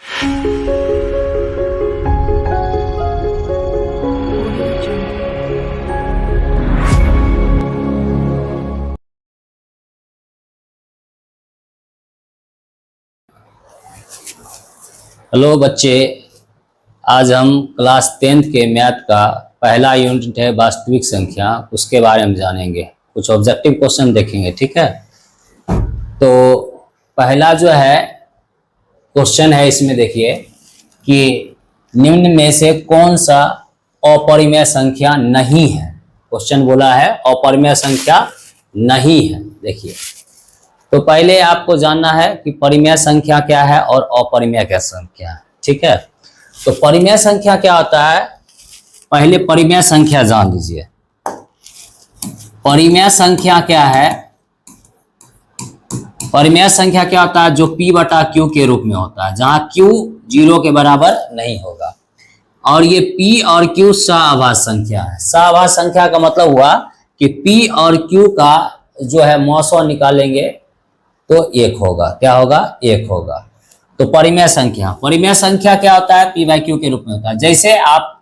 Hello बच्चे, आज हम क्लास 10th के मैथ का पहला यूनिट है वास्तविक संख्या, उसके बारे में जानेंगे। कुछ ऑब्जेक्टिव क्वेश्चन देखेंगे, ठीक है। तो पहला जो है क्वेश्चन है, इसमें देखिए कि निम्न में से कौन सा अपरिमेय संख्या नहीं है। क्वेश्चन बोला है अपरिमेय संख्या नहीं है। देखिए, तो पहले आपको जानना है कि परिमेय संख्या क्या है और अपरिमेय क्या संख्या है, ठीक है। तो परिमेय संख्या क्या होता है, पहले परिमेय संख्या जान लीजिए। परिमेय संख्या क्या है? परिमेय संख्या क्या होता है? जो P बटा Q के रूप में होता है, जहां Q 0 के बराबर नहीं होगा। और ये P और Q सआभाज्य संख्या है। सआभाज्य संख्या का मतलब हुआ कि P और Q का जो है मौसौ निकालेंगे तो 1 होगा। क्या होगा? 1 होगा। तो परिमेय संख्या क्या होता है? P बाई Q के रूप में होता है। जैसे आप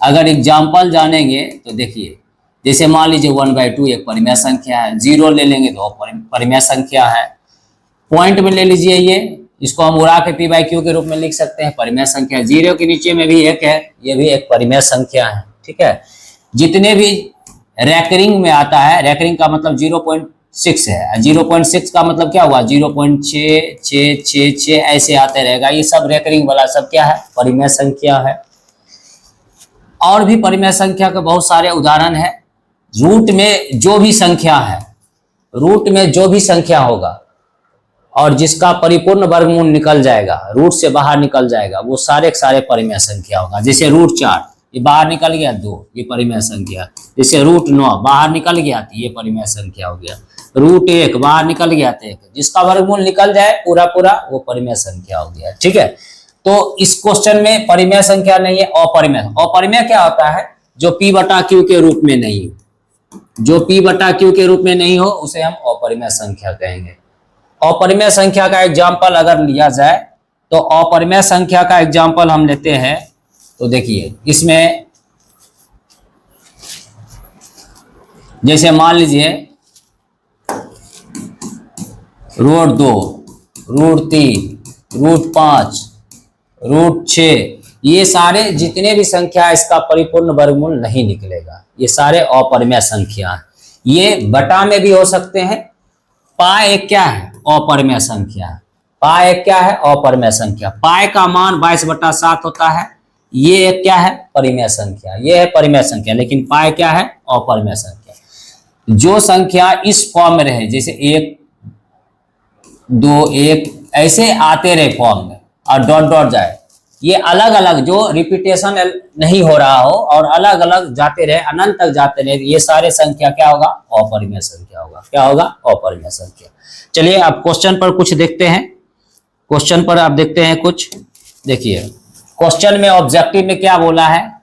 अगर एग्जाम्पल जानेंगे तो देखिए, जैसे मान लीजिए 1/2 एक परिमेय संख्या है, 0 ले लेंगे तो परिमेय संख्या है। पॉइंट में ले लीजिए, इसको हम उड़ा के P बाई Q के रूप में लिख सकते हैं, परिमेय संख्या। 0 के नीचे में भी 1 है, ये भी एक परिमेय संख्या है, ठीक है। जितने भी रैकरिंग में आता है, रैकरिंग का मतलब 0.6 है, 0.6 का मतलब क्या हुआ? 0.66666 ऐसे आते रहेगा। ये सब रैकरिंग वाला सब क्या है? परिमेय संख्या है। और भी परिमेय संख्या के बहुत सारे उदाहरण है। रूट में जो भी संख्या है, रूट में जो भी संख्या होगा और जिसका परिपूर्ण वर्गमूल निकल जाएगा, रूट से बाहर निकल जाएगा, वो सारे के सारे परिमेय संख्या होगा। जैसे √4 ये बाहर निकल गया 2, ये परिमेय संख्या। जैसे √9 बाहर निकल गया तो ये परिमेय संख्या हो गया। √1 बाहर निकल गया तो 1, जिसका वर्गमूल निकल जाए पूरा पूरा वो परिमेय संख्या हो गया, ठीक है। तो इस क्वेश्चन में परिमेय संख्या नहीं है, अपरिमेय। अपरिमेय क्या होता है? जो P बटा Q के रूप में नहीं हो, जो P बटा Q के रूप में नहीं हो उसे हम अपरिमेय संख्या कहेंगे। अपरिमेय संख्या का एग्जाम्पल अगर लिया जाए तो अपरिमेय संख्या का एग्जाम्पल हम लेते हैं। तो देखिए, इसमें जैसे मान लीजिए √2, √3, √5, √6, ये सारे जितने भी संख्या है इसका परिपूर्ण वर्गमूल नहीं निकलेगा। ये सारे अपरिमेय संख्या हैं। ये बटा में भी हो सकते हैं। पाई एक क्या है? अपरिमेय संख्या। पाई एक क्या है? अपरिमेय संख्या। पाई का मान 22/7 होता है। ये एक क्या है? परिमेय संख्या। ये है परिमेय संख्या, लेकिन पाई क्या है? अपरिमेय संख्या। जो संख्या इस फॉर्म में रहे, जैसे 1, 2, 1 ऐसे आते रहे फॉर्म में और डॉट डॉट जाए, ये अलग अलग जो रिपीटेशन नहीं हो रहा हो और अलग अलग जाते रहे, अनंत तक जाते रहे, ये सारे संख्या क्या होगा? अपरिमेय संख्या होगा। क्या होगा? अपरिमेय संख्या। चलिए अब क्वेश्चन पर कुछ देखते हैं। क्वेश्चन पर आप देखते हैं कुछ। देखिए, क्वेश्चन में ऑब्जेक्टिव में क्या बोला है?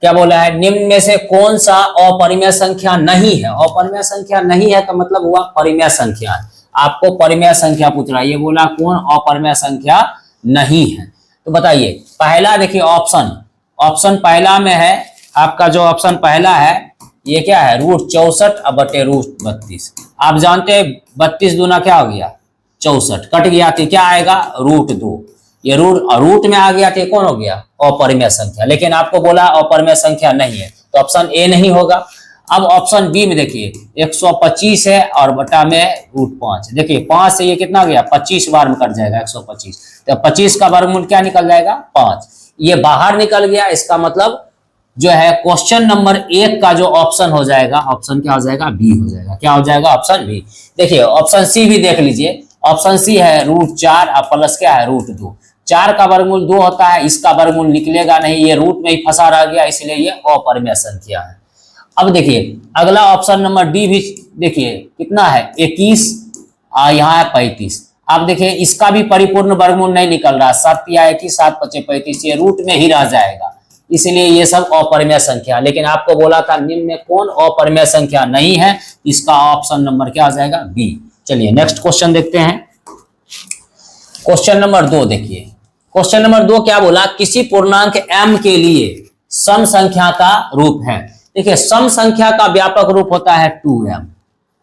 क्या बोला है? निम्न में से कौन सा अपरिमेय संख्या नहीं है? अपरिमेय संख्या नहीं है का मतलब हुआ परिमेय संख्या है। आपको परिमेय संख्या पूछ रहा है, ये बोला कौन अपरिमेय संख्या नहीं है। तो बताइए, पहला देखिए ऑप्शन पहला में है आपका। जो ऑप्शन पहला है ये क्या है? √64/√32। आप जानते हैं 32 दूना क्या हो गया? 64, कट गया तो क्या आएगा? √2। ये रूट में आ गया तो कौन हो गया? अपरिमेय संख्या। लेकिन आपको बोला अपरिमेय संख्या नहीं है, तो ऑप्शन ए नहीं होगा। अब ऑप्शन बी में देखिए 125 है और बटा में √5। देखिए 5 से ये कितना गया? 25 बार में कट जाएगा 125। तो 25 का वर्गमूल क्या निकल जाएगा? 5। ये बाहर निकल गया, इसका मतलब जो है क्वेश्चन नंबर 1 का जो ऑप्शन हो जाएगा, ऑप्शन क्या हो जाएगा? बी हो जाएगा। क्या हो जाएगा? Option B. देखिए ऑप्शन सी भी देख लीजिए। ऑप्शन सी है √4 और प्लस क्या है? √2। 4 का वर्गमूल 2 होता है, इसका वर्गमूल निकलेगा नहीं, ये रूट में ही फंसा रह गया, इसलिए ये अपरिमेय संख्या है। अब देखिए अगला ऑप्शन नंबर डी भी देखिए कितना है? 21 और यहाँ है 35। अब देखिए इसका भी परिपूर्ण वर्गमूल नहीं निकल रहा। 7 या 21, 7 5 35, ये रूट में ही रह जाएगा, इसलिए ये सब अपरिमेय संख्या। लेकिन आपको बोला था निम्न में कौन अपरिमेय संख्या नहीं है, इसका ऑप्शन नंबर क्या आ जाएगा? बी। चलिए नेक्स्ट क्वेश्चन देखते हैं। क्वेश्चन नंबर 2 देखिए, क्वेश्चन नंबर 2 क्या बोला, किसी पूर्णांक m के लिए सम संख्या का रूप है। देखिए सम संख्या का व्यापक रूप होता है 2m।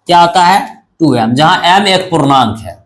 क्या होता है 2m, जहां m एक पूर्णांक है,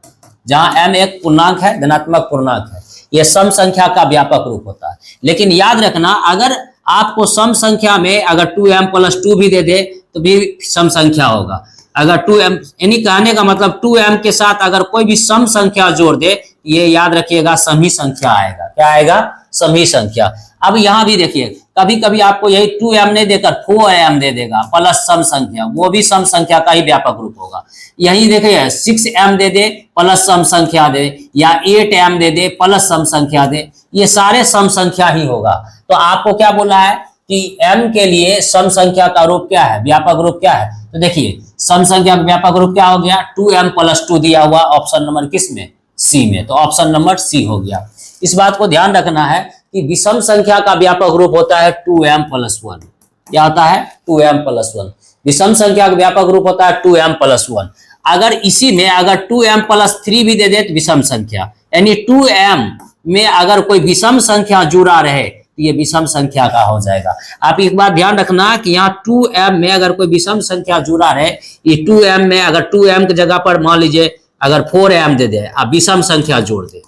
जहां m एक पूर्णांक है, धनात्मक पूर्णांक है, यह सम संख्या का व्यापक रूप होता है। लेकिन याद रखना, अगर आपको सम संख्या में अगर 2m + 2 भी दे दे तो भी सम संख्या होगा। अगर 2m यानी कहने का मतलब 2m के साथ अगर कोई भी सम संख्या जोड़ दे, ये याद रखिएगा समी संख्या आएगा। क्या आएगा, समी संख्या। अब यहां भी देखिए, कभी कभी आपको यही 2m नहीं देकर 4m दे देगा प्लस सम संख्या, वो भी सम संख्या का ही व्यापक रूप होगा। यही देखिए 6m दे दे प्लस सम संख्या दे, या 8m दे दे प्लस सम संख्या दे, ये सारे सम संख्या ही होगा। तो आपको क्या बोला है कि m के लिए सम संख्या का रूप क्या है, व्यापक रूप क्या है। तो देखिए सम संख्या का व्यापक रूप क्या हो गया, 2m + 2 दिया हुआ ऑप्शन नंबर किस में, सी में, तो ऑप्शन नंबर सी हो गया। इस बात को ध्यान रखना है कि विषम संख्या का व्यापक रूप होता है 2m + 1। क्या होता है 2m + 1। विषम संख्या का व्यापक रूप होता है 2m + 1। अगर इसी में अगर 2m + 3 भी दे दे तो विषम संख्या, यानी 2m में अगर कोई विषम संख्या जुड़ा रहे तो ये विषम संख्या का हो जाएगा। आप एक बात ध्यान रखना कि यहाँ 2m में अगर कोई विषम संख्या जुड़ा रहे, ये 2m में अगर 2m की जगह पर मान लीजिए अगर 4m दे दे, आप विषम संख्या जोड़ दे,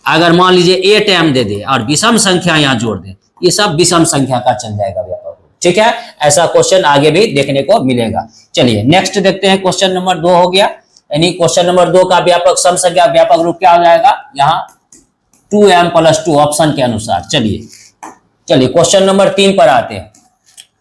अगर मान लीजिए 8m दे दे और विषम संख्या यहाँ जोड़ दे, ये सब विषम संख्या का चल जाएगा व्यापक रूप। ठीक है, ऐसा क्वेश्चन आगे भी देखने को मिलेगा। चलिए नेक्स्ट देखते हैं, क्वेश्चन नंबर 2 हो गया, यानी क्वेश्चन नंबर 2 का व्यापक सम संख्या व्यापक रूप क्या हो जाएगा, यहाँ 2m + 2 ऑप्शन के अनुसार। चलिए क्वेश्चन नंबर 3 पर आते हैं।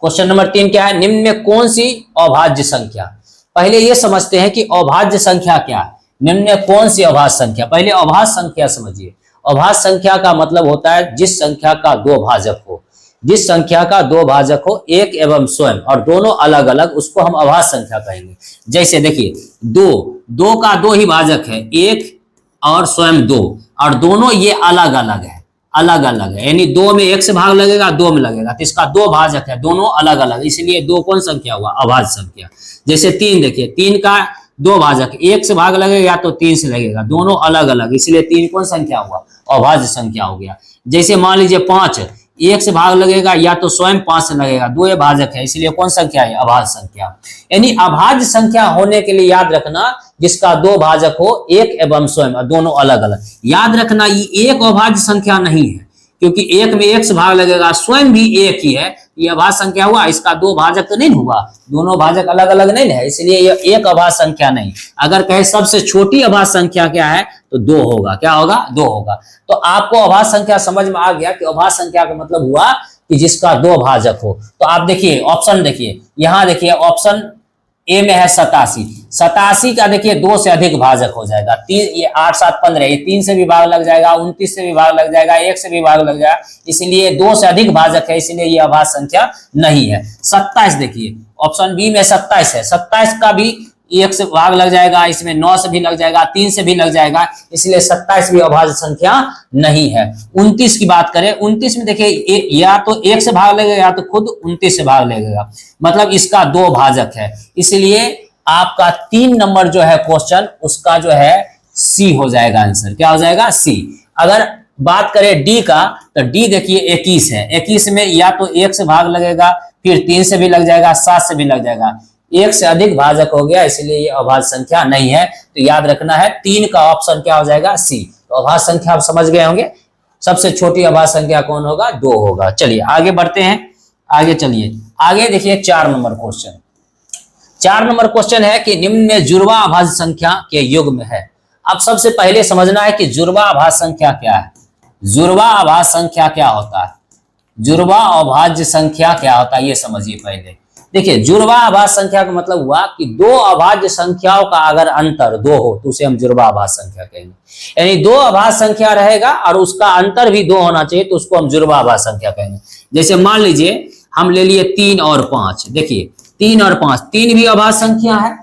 क्वेश्चन नंबर 3 क्या है, निम्न में कौन सी अभाज्य संख्या, पहले ये समझते हैं कि अभाज्य संख्या क्या है। निम्न में कौन सी अभाज्य संख्या, पहले अभाज्य संख्या समझिए। अभाज्य संख्या का मतलब होता है जिस संख्या का दो भाजक हो, जिस संख्या का दो भाजक हो, एक एवं स्वयं, और दोनों अलग अलग, उसको हम अभाज्य संख्या कहेंगे। जैसे देखिए दो का दो ही भाजक है, एक और स्वयं 2, और दोनों ये अलग अलग है, अलग अलग है, यानी 2 में 1 से भाग लगेगा, 2 में लगेगा, तो इसका दो भाजक है, दोनों अलग अलग, इसलिए 2 कौन संख्या हुआ, अभाज्य संख्या। जैसे 3 देखिए, 3 का दो भाजक, 1 से भाग लगेगा या तो 3 से लगेगा, दोनों अलग अलग, इसलिए 3 कौन संख्या हुआ, अभाज्य संख्या हो गया। जैसे मान लीजिए 5, 1 से भाग लगेगा या तो स्वयं 5 से लगेगा, 2 भाजक है, इसलिए कौन संख्या है, अभाज्य संख्या। यानी अभाज्य संख्या होने के लिए याद रखना जिसका दो भाजक हो, एक एवं स्वयं, और दोनों अलग अलग। याद रखना ये एक अभाज्य संख्या नहीं है, क्योंकि एक में 1 से भाग लगेगा, स्वयं भी एक ही है, ये अभाज्य संख्या हुआ, इसका दो भाजक तो नहीं हुआ, दोनों भाजक अलग अलग नहीं है, इसलिए ये एक अभाज्य संख्या नहीं। अगर कहे सबसे छोटी अभाज्य संख्या क्या है तो 2 होगा। क्या होगा, 2 होगा। तो आपको अभाज्य संख्या समझ में आ गया कि अभाज्य संख्या का मतलब हुआ कि जिसका दो भाजक हो। तो आप देखिए ऑप्शन, देखिए यहाँ देखिए ऑप्शन ए में है 87, 87 का देखिए 2 से अधिक भाजक हो जाएगा, 3 ये 8 7 15, ये 3 से भी भाग लग जाएगा, 29 से भी भाग लग जाएगा, 1 से भी भाग लग जाएगा, इसलिए 2 से अधिक भाजक है, इसलिए ये अभाज्य संख्या नहीं है। 27 देखिए ऑप्शन बी में 27 है, 27 का भी 1 से भाग लग जाएगा, इसमें 9 से भी लग जाएगा, 3 से भी लग जाएगा, इसलिए 27 भी अभाज्य संख्या नहीं है। 29 की बात करें, 29 में देखिए या तो 1 से भाग लगेगा या तो खुद 29 से भाग लगेगा, मतलब इसका दो भाजक है, इसलिए आपका 3 नंबर जो है क्वेश्चन उसका जो है सी हो जाएगा आंसर। क्या हो जाएगा, सी। अगर बात करें डी का, तो डी देखिए 21 है, 21 में या तो 1 से भाग लगेगा, फिर 3 से भी लग जाएगा, 7 से भी लग जाएगा, 1 से अधिक भाजक हो गया, इसलिए ये अभाज्य संख्या नहीं है। तो याद रखना है 3 का ऑप्शन क्या हो जाएगा, सी। तो अभाज्य संख्या आप समझ गए होंगे, सबसे छोटी अभाज्य संख्या कौन होगा, 2 होगा। चलिए आगे बढ़ते हैं, आगे चलिए, आगे देखिए 4 नंबर क्वेश्चन। 4 नंबर क्वेश्चन है कि निम्न में जुड़वा अभाज्य संख्या के युग्म है। अब सबसे पहले समझना है कि जुड़वा अभाज्य संख्या क्या है। जुड़वा अभाज्य संख्या क्या होता है, जुड़वा अभाज्य संख्या क्या होता है, ये समझिए पहले। देखिए जुड़वा अभाज्य संख्या का मतलब हुआ कि दो अभाज्य संख्याओं का अगर अंतर 2 हो तो उसे हम जुड़वा अभाज्य संख्या कहेंगे। यानी 2 अभाज्य संख्या रहेगा और उसका अंतर भी 2 होना चाहिए, तो उसको हम जुड़वा अभाज्य संख्या कहेंगे। जैसे मान लीजिए हम ले लिए 3 और 5, देखिए 3 और 5, 3 भी अभाज्य संख्या है,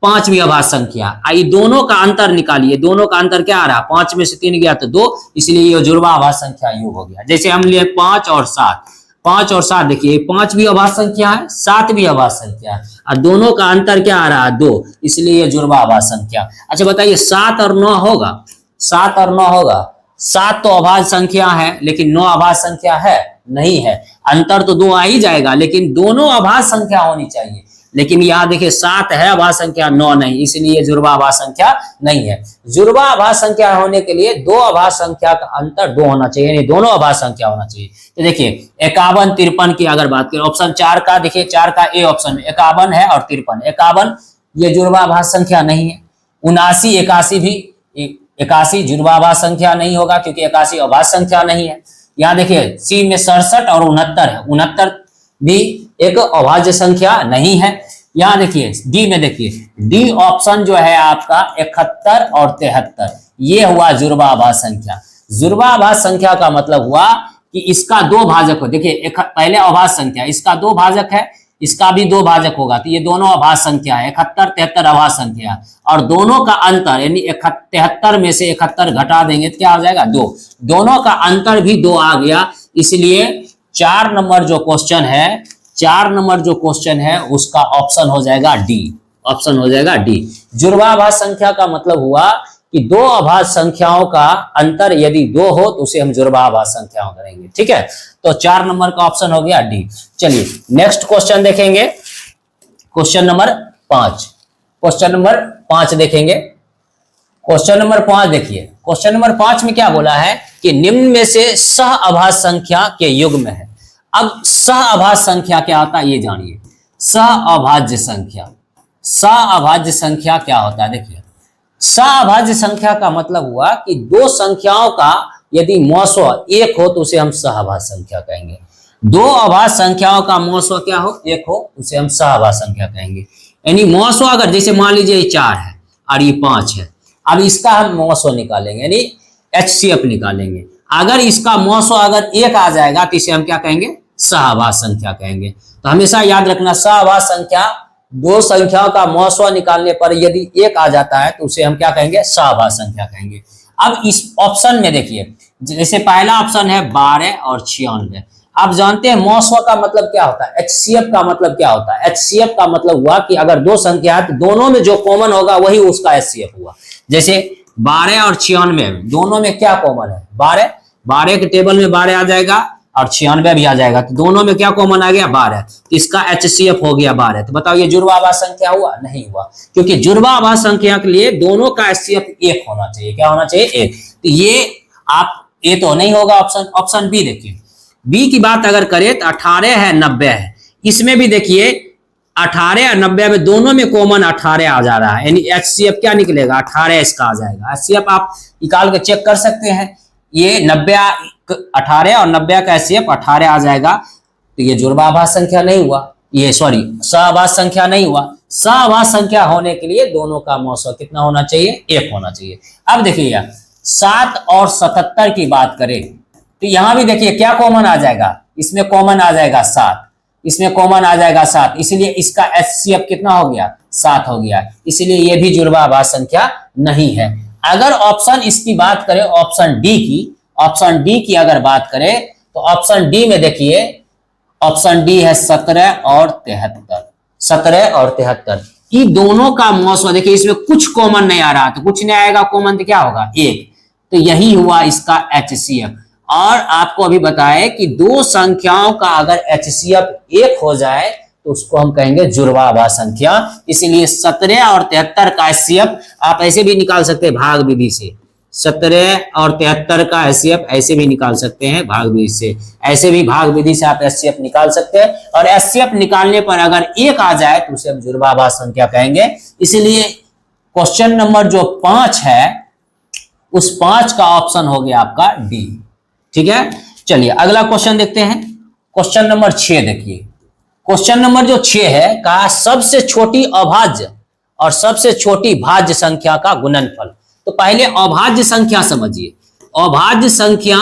5 भी अभाज्य संख्या। आइए दोनों का अंतर निकालिए, दोनों का अंतर क्या आ रहा है, 5 में से 3 गया तो 2, इसलिए ये जुड़वा अभाज्य संख्या योग हो गया। जैसे हम लिए 5 और 7, 5 और 7 देखिए 5 भी अभाज्य संख्या है, 7 भी अभाज्य संख्या है, और दोनों का अंतर क्या आ रहा है, 2, इसलिए ये जुड़वा अभाज्य संख्या। अच्छा बताइए 7 और 9 होगा, 7 और 9 होगा, 7 तो अभाज्य संख्या है लेकिन 9 अभाज्य संख्या है नहीं है। अंतर तो 2 आ ही जाएगा, लेकिन दोनों अभाज्य संख्या होनी चाहिए। लेकिन यहाँ देखिए 7 है अभाज्य संख्या, 9 नहीं, इसलिए जुड़वा अभाज्य संख्या नहीं है। जुड़वा अभाज्य संख्या होने के लिए दो अभाज्य संख्या का अंतर 2 होना चाहिए, यानी दोनों अभाज्य संख्या होना चाहिए। तो देखिए 51 53 की अगर बात करें, ऑप्शन 4 का देखिए, 4 का ए ऑप्शन में 51 है और 53। 51 ये जुड़वा अभाज्य संख्या नहीं है। 79 81 भी 81 जुड़वा अभाज्य संख्या नहीं होगा क्योंकि 81 अभाज्य संख्या नहीं है। यहाँ देखिए सी में 67 और 69 है, 69 भी एक अभाज्य संख्या नहीं है। यहाँ देखिए डी में, देखिए डी ऑप्शन जो है आपका 71 और 73, ये हुआ जुड़वा अभाज्य संख्या। जुड़वा अभाज्य संख्या का मतलब हुआ कि इसका 2 भाजक हो। देखिए पहले अभाज्य संख्या, इसका 2 भाजक है, इसका भी 2 भाजक होगा, तो ये दोनों अभाज्य संख्या है। 71 73 अभाज्य संख्या और दोनों का अंतर यानी 73 में से 71 घटा देंगे तो क्या हो जाएगा 2, दोनों का अंतर भी 2 आ गया। इसलिए 4 नंबर जो क्वेश्चन है, 4 नंबर जो क्वेश्चन है उसका ऑप्शन हो जाएगा डी, ऑप्शन हो जाएगा डी। जुड़वा अभाज्य संख्या का मतलब हुआ कि 2 अभाज्य संख्याओं का अंतर यदि 2 हो तो उसे हम जुड़वा अभाज्य संख्या करेंगे। ठीक है, तो 4 नंबर का ऑप्शन हो गया डी। चलिए नेक्स्ट क्वेश्चन देखेंगे, क्वेश्चन नंबर 5। क्वेश्चन नंबर 5 देखेंगे। क्वेश्चन नंबर 5 देखिए, क्वेश्चन नंबर 5 में क्या बोला है कि निम्न में से सह अभाज्य संख्या के युग्म है। अब सह अभाज्य संख्या क्या होता है ये जानिए। सह अभाज्य संख्या, सह अभाज्य संख्या क्या होता है देखिए। सह अभाज्य संख्या का मतलब हुआ कि 2 संख्याओं का यदि मौसो 1 हो तो उसे हम सह अभाज्य संख्या कहेंगे। 2 अभाज्य संख्याओं का मौसो क्या हो 1 हो, उसे हम सह अभाज्य संख्या कहेंगे। यानी मौसो अगर जैसे मान लीजिए ये 4 है और ये 5 है, अब इसका हम मौसो निकालेंगे यानी HCF निकालेंगे। अगर इसका मौसो अगर 1 आ जाएगा तो इसे हम क्या कहेंगे सह अभाज्य संख्या कहेंगे। तो हमेशा याद रखना सह अभाज्य संख्या 2 संख्याओं का मौसो निकालने पर यदि 1 आ जाता है तो उसे हम क्या कहेंगे सह अभाज्य संख्या कहेंगे। अब इस ऑप्शन में देखिए, जैसे पहला ऑप्शन है 12 और 96। आप जानते हैं मौसो का मतलब क्या होता है, HCF का मतलब क्या होता है। HCF का मतलब हुआ कि अगर 2 संख्या है तो दोनों में जो कॉमन होगा वही उसका HCF हुआ। जैसे 12 और 96 दोनों में क्या कॉमन है 12, 12 के टेबल में 12 आ जाएगा और 96 भी आ जाएगा, तो दोनों में क्या कॉमन आ गया 12, तो इसका HCF हो गया 12। तो बताओ ये जुड़वा अभाज्य संख्या हुआ नहीं हुआ, क्योंकि जुड़वा अभाज्य संख्या के लिए दोनों का HCF 1 होना चाहिए। क्या होना चाहिए 1। तो ये आप ये तो नहीं होगा ऑप्शन। ऑप्शन बी देखिए, बी की बात अगर करें तो 18 है 90 है, इसमें भी देखिए 18 और 90 में दोनों में कॉमन 18 आ जा रहा है, यानी HCF क्या निकलेगा 18 इसका आ जाएगा। HCF आप निकाल के चेक कर सकते हैं, ये 90 18 और 90 का HCF 18 आ जाएगा। तो ये जुड़वा अभाज्य संख्या नहीं हुआ, ये सॉरी सह अभाज्य संख्या नहीं हुआ। सह अभाज्य संख्या होने के लिए दोनों का मौसो कितना होना चाहिए 1 होना चाहिए। अब देखिए 7 और 77 की बात करें तो यहां भी देखिए क्या कॉमन आ जाएगा, इसमें कॉमन आ जाएगा 7, इसमें कॉमन आ जाएगा 7, इसलिए इसका HCF कितना हो गया 7 हो गया, इसलिए ये भी जुड़वा अभाज्य संख्या नहीं है। अगर ऑप्शन इसकी बात करें ऑप्शन डी की, ऑप्शन डी की अगर बात करें तो ऑप्शन डी में देखिए, ऑप्शन डी है 17 और 73, 17 और 73 की दोनों का मौसम देखिए, इसमें कुछ कॉमन नहीं आ रहा, तो कुछ नहीं आएगा कॉमन तो क्या होगा 1, तो यही हुआ इसका HCF। और आपको अभी बताए कि 2 संख्याओं का अगर HCF 1 हो जाए तो उसको हम कहेंगे जुड़वा अभाज्य संख्या। इसलिए 17 और 73 का HCF आप ऐसे भी निकाल सकते हैं भाग विधि से, 17 और 73 का HCF ऐसे भी निकाल सकते हैं भाग विधि से, ऐसे भी भाग विधि से आप HCF निकाल सकते हैं। और HCF निकालने पर अगर 1 आ जाए तो उसे हम जुड़वा अभाज्य संख्या कहेंगे। इसलिए क्वेश्चन नंबर जो 5 है उस 5 का ऑप्शन हो गया आपका डी। ठीक है, चलिए अगला क्वेश्चन देखते हैं। क्वेश्चन नंबर 6 देखिए, क्वेश्चन नंबर जो 6 है कहा सबसे छोटी अभाज्य और सबसे छोटी भाज्य संख्या का गुणनफल। तो पहले अभाज्य संख्या समझिए। अभाज्य संख्या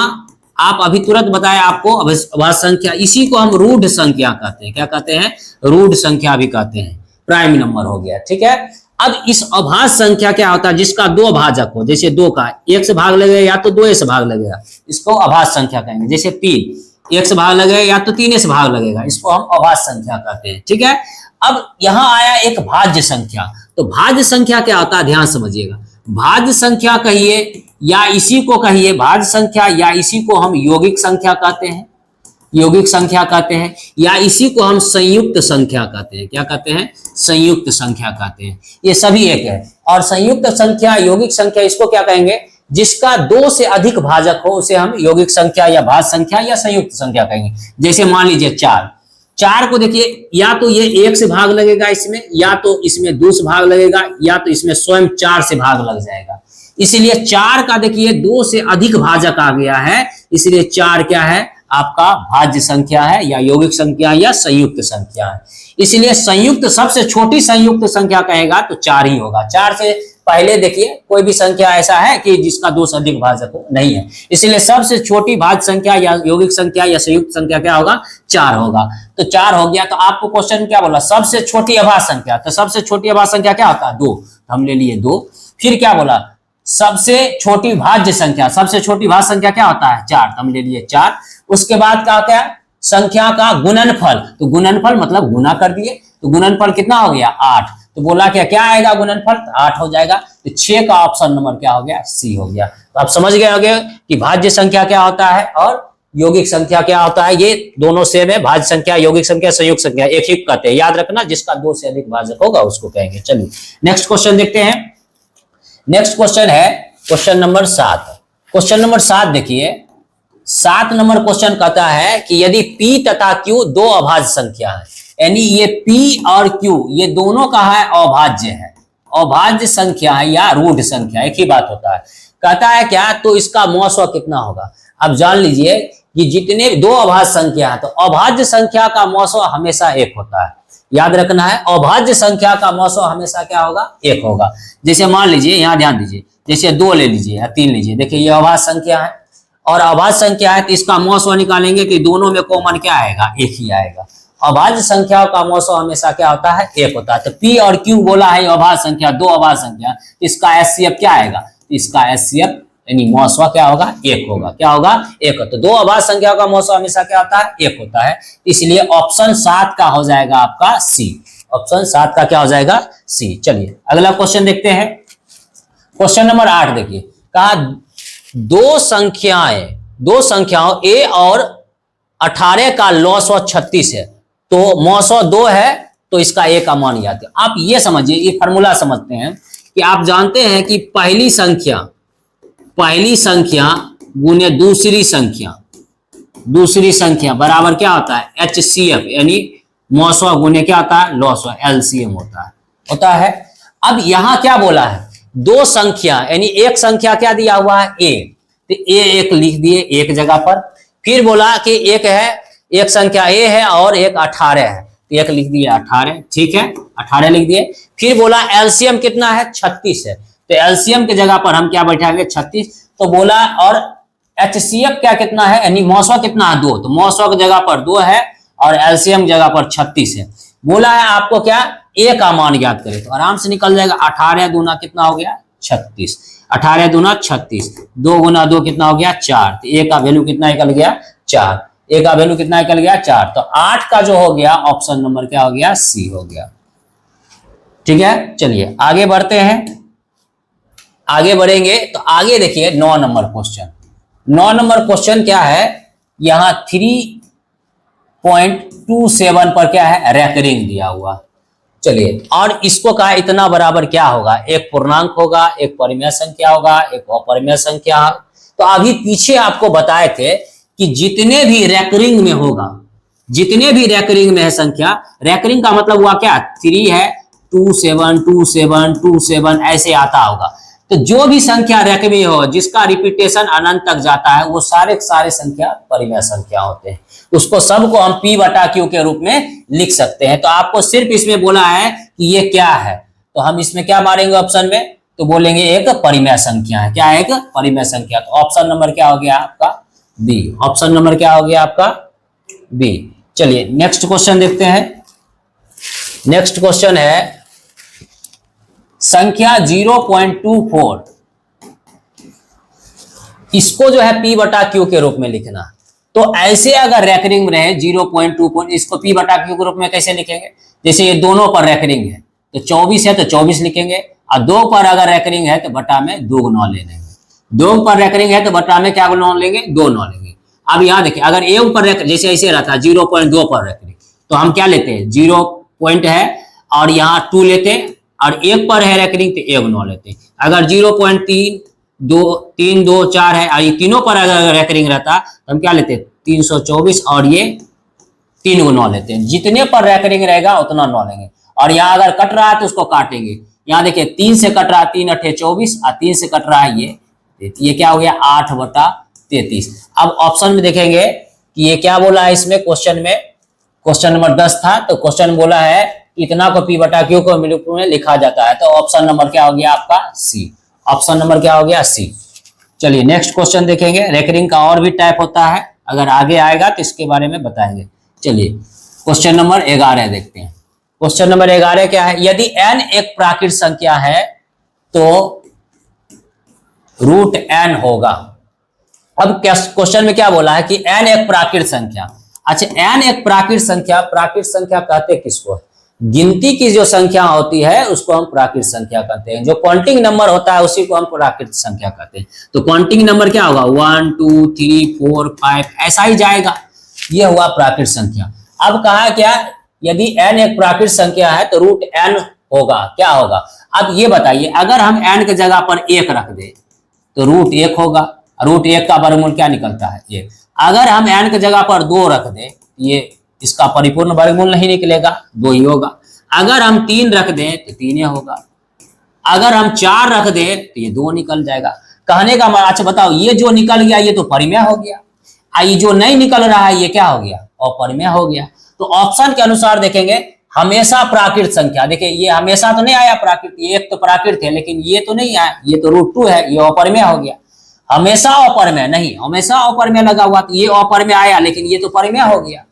आप अभी तुरंत बताए आपको, अभाज्य संख्या इसी को हम रूढ़ संख्या कहते हैं। क्या कहते हैं रूढ़ संख्या भी कहते हैं, प्राइम नंबर हो गया। ठीक है, अब इस अभाज्य संख्या क्या होता है जिसका 2 भाजक हो, जैसे 2 का 1 से भाग लगेगा या तो 2 से भाग लगेगा, इसको अभाज्य संख्या कहेंगे। जैसे 3 1 से भाग लगेगा या तो 3 से भाग लगेगा, इसको हम अभाज्य संख्या कहते हैं। ठीक है, अब यहां आया एक भाज्य संख्या। तो भाज्य संख्या क्या होता है ध्यान समझिएगा। भाज्य संख्या कहिए या इसी को कहिए भाज्य संख्या, या इसी को हम यौगिक संख्या कहते हैं, यौगिक संख्या कहते हैं, या इसी को हम संयुक्त संख्या कहते हैं। क्या कहते हैं? संयुक्त संख्या कहते हैं। ये सभी एक है। और संयुक्त संख्या, यौगिक संख्या, इसको क्या कहेंगे? जिसका 2 से अधिक भाजक हो उसे हम यौगिक संख्या या भाज्य संख्या या संयुक्त संख्या कहेंगे। जैसे मान लीजिए 4, 4 को देखिए, या तो ये 1 से भाग लगेगा इसमें, या तो इसमें 2 से भाग लगेगा, या तो इसमें स्वयं 4 से भाग लग जाएगा। इसलिए 4 का देखिए 2 से अधिक भाजक आ गया है, इसलिए 4 क्या है? आपका भाज्य संख्या है, या यौगिक संख्या या संयुक्त संख्या है। इसलिए संयुक्त, सबसे छोटी संयुक्त संख्या कहेगा तो 4 ही होगा। 4 से पहले देखिए कोई भी संख्या ऐसा है कि जिसका 2 से अधिक भाजक हो? नहीं है। इसलिए सबसे छोटी भाज्य संख्या या यौगिक संख्या या संयुक्त संख्या क्या होगा? 4 होगा। तो 4 हो गया। तो आपको क्वेश्चन क्या बोला? सबसे छोटी अभाज्य संख्या। तो सबसे छोटी अभाज्य संख्या क्या होता है? 2। हम ले लिए 2। फिर क्या बोला? सबसे छोटी भाज्य संख्या। सबसे छोटी भाज्य संख्या क्या होता है? 4। हम ले लिए 4। उसके बाद क्या? संख्या का गुणनफल। तो गुणनफल मतलब गुना कर दिए, तो गुणनफल कितना हो गया? 8। तो बोला क्या आएगा गुणनफल? 8 हो जाएगा। तो 6 का ऑप्शन नंबर क्या हो गया? सी हो गया। तो आप समझ गए होंगे कि भाज्य संख्या क्या होता है और यौगिक संख्या क्या होता है। ये दोनों सेम है। भाज्य संख्या, यौगिक संख्या, संयुक्त संख्या एक ही कहते हैं। याद रखना, जिसका 2 से अधिक भाजक होगा उसको कहेंगे। चलिए नेक्स्ट क्वेश्चन देखते हैं। नेक्स्ट क्वेश्चन है क्वेश्चन नंबर 7। क्वेश्चन नंबर 7 देखिए, 7 नंबर क्वेश्चन कहता है कि यदि P तथा Q 2 अभाज्य संख्या है, यानी ये P और Q ये दोनों का है अभाज्य है, अभाज्य संख्या है या रूढ़ संख्या, एक ही बात होता है। कहता है क्या? तो इसका मौसव कितना होगा? अब जान लीजिए कि जितने 2 अभाज्य संख्या है तो अभाज्य संख्या का मौसव हमेशा 1 होता है। याद रखना है, अभाज्य संख्या का मौसव हमेशा क्या होगा? 1 होगा। जैसे मान लीजिए, यहाँ ध्यान दीजिए, जैसे 2 ले लीजिए या 3 लीजिए, देखिए ये अभाज्य संख्या है और अभाज्य संख्या है, तो इसका मौसव निकालेंगे कि दोनों में कॉमन क्या आएगा? 1 ही आएगा। अभाज्य संख्या का मौसव हमेशा क्या होता है? 1 होता है। तो P और Q बोला है अभाज्य संख्या, 2 अभाज्य संख्या, इसका HCF क्या आएगा? इसका HCF यानी मौसव क्या होगा? 1 होगा। क्या होगा? 1 होता है। तो 2 अभाज्य संख्या का मौसव हमेशा क्या होता है? 1 होता है। इसलिए ऑप्शन 7 का हो जाएगा आपका सी। ऑप्शन 7 का क्या हो जाएगा? सी। चलिए अगला क्वेश्चन देखते हैं। क्वेश्चन नंबर 8 देखिए, कहा 2 संख्याओं A और 18 का लॉसव 36 है, तो मौसव 2 है, तो इसका A का मान याद है। आप ये समझिए, ये फॉर्मूला समझते हैं कि आप जानते हैं कि पहली संख्या गुने दूसरी संख्या बराबर क्या होता है? HCF यानी मौसव गुने क्या होता है? लॉसव, LCM होता है। अब यहां क्या बोला है? 2 संख्या यानी एक संख्या क्या दिया हुआ है? A, तो A एक लिख दिए एक जगह पर। फिर बोला कि एक संख्या A है और एक 18 है, तो एक लिख दिए 18, ठीक है, 18 लिख दिए। फिर बोला एलसीएम कितना है? 36 है, तो एलसीएम की जगह पर हम क्या बैठाएंगे? 36। तो बोला और एचसीएफ क्या कितना है, यानी मौसव कितना है? 2, तो मौसव की जगह पर 2 है और एलसीएम जगह पर 36 है। बोला है आपको क्या? ए का मान याद करें, तो आराम से निकल जाएगा। 18 दूना कितना हो गया? 36। 18 दूना 36, 2 गुना 2 कितना हो गया? 4। तो ए का वैल्यू कितना निकल गया? 4। ए का वैल्यू कितना निकल गया? 4। तो 8 का जो हो गया ऑप्शन नंबर क्या हो गया? सी हो गया। ठीक है, चलिए आगे बढ़ते हैं। आगे बढ़ेंगे तो आगे देखिए 9 नंबर क्वेश्चन। 9 नंबर क्वेश्चन क्या है? यहां 3.27 पर क्या है? रेकरिंग दिया हुआ। चलिए, और इसको कहा इतना बराबर क्या होगा? एक पूर्णांक होगा, एक परिमेय संख्या होगा, एक अपरिमेय संख्या। तो अभी पीछे आपको बताए थे कि जितने भी रेकरिंग में होगा, जितने भी रेकरिंग में है संख्या, रेकरिंग का मतलब हुआ क्या? 3 है, 2 7 2 7 2 7 ऐसे आता होगा। तो जो भी संख्या रेकरिंग हो, जिसका रिपीटेशन अनंत तक जाता है, वो सारे संख्या परिमेय संख्या होते हैं। उसको सबको हम P बटा Q के रूप में लिख सकते हैं। तो आपको सिर्फ इसमें बोला है कि ये क्या है, तो हम इसमें क्या मारेंगे ऑप्शन में? तो बोलेंगे एक परिमेय संख्या है। क्या है? एक परिमेय संख्या। तो ऑप्शन नंबर क्या हो गया आपका? बी। ऑप्शन नंबर क्या हो गया आपका? बी। चलिए नेक्स्ट क्वेश्चन देखते हैं। नेक्स्ट क्वेश्चन है संख्या 0.24, इसको जो है P बटा Q के रूप में लिखना। तो ऐसे अगर रेकरिंग में रहे 0.24, इसको P बटा Q के रूप में कैसे लिखेंगे? जैसे ये दोनों पर रेकरिंग है, तो 24 है तो 24 लिखेंगे, और 2 पर अगर रेकरिंग है तो बटा में 2 9 ले लेंगे। 2 पर रेकरिंग है तो बटा में क्या 9 लेंगे, 2 9 लेंगे। अब यहाँ देखिए अगर 1 पर जैसे ऐसे रहता है 0.2 पर रेकरिंग तो हम क्या लेते हैं 0 पॉइंट है और यहाँ 2 लेते हैं, और 1 पर है रेकरिंग तो 1 9 लेते हैं। अगर 0.3 3 2 4 है और ये तीनों पर अगर रेकरिंग रहता तो हम क्या लेते हैं 324 और ये 3 को 9 लेते हैं। जितने पर रेकरिंग रहेगा उतना 9 लेंगे। और यहाँ अगर कट रहा है तो उसको काटेंगे। यहाँ देखिए 3 से कट रहा है 3 8 24 और 3 से कट रहा है ये क्या हो गया 8/33। अब ऑप्शन में देखेंगे कि ये क्या बोला है इसमें क्वेश्चन में, क्वेश्चन नंबर 10 था तो क्वेश्चन बोला है इतना को P बटा Q को रूप में लिखा जाता है। तो ऑप्शन नंबर क्या हो गया आपका सी। ऑप्शन नंबर क्या हो गया सी। चलिए नेक्स्ट क्वेश्चन देखेंगे। रेकरिंग का और भी टाइप होता है, अगर आगे आएगा तो इसके बारे में बताएंगे। चलिए क्वेश्चन नंबर 11 देखते हैं। क्वेश्चन नंबर 11 क्या है, यदि n एक प्राकृत संख्या है तो √n होगा। अब क्वेश्चन में क्या बोला है कि n एक प्राकृत संख्या। अच्छा n एक प्राकृत संख्या कहते किसको, गिनती की जो संख्या होती है उसको हम प्राकृत संख्या कहते हैं। जो काउंटिंग नंबर होता है उसी को हम प्राकृत संख्या कहते हैं। तो काउंटिंग नंबर क्या होगा 1 2 3 4 5 ऐसा ही जाएगा, ये हुआ प्राकृत संख्या। अब कहा क्या यदि n एक प्राकृत संख्या है तो √n होगा, क्या होगा। अब ये बताइए अगर हम n के जगह पर 1 रख दे तो √1 होगा। √1 का वर्गमूल क्या निकलता है 1। अगर हम n के जगह पर 2 रख दे ये इसका परिपूर्ण वर्गमूल नहीं निकलेगा, 2 ही होगा। अगर हम 3 रख दें तो 3 ही होगा। अगर हम 4 रख दें तो ये 2 निकल जाएगा। कहने का अच्छा बताओ ये जो निकल गया ये तो परिमेय हो गया, ये जो नहीं निकल रहा है ये क्या हो गया अपरिमेय हो गया। तो ऑप्शन के अनुसार देखेंगे हमेशा प्राकृत संख्या, देखिए ये हमेशा तो नहीं आया प्राकृत, ये एक तो प्राकृत है लेकिन ये तो नहीं आया, ये तो √2 है, ये अपरिमेय हो गया। हमेशा अपरिमेय नहीं, हमेशा अपरिमेय लगा हुआ तो ये अपरिमेय आया लेकिन ये तो परिमेय हो गया।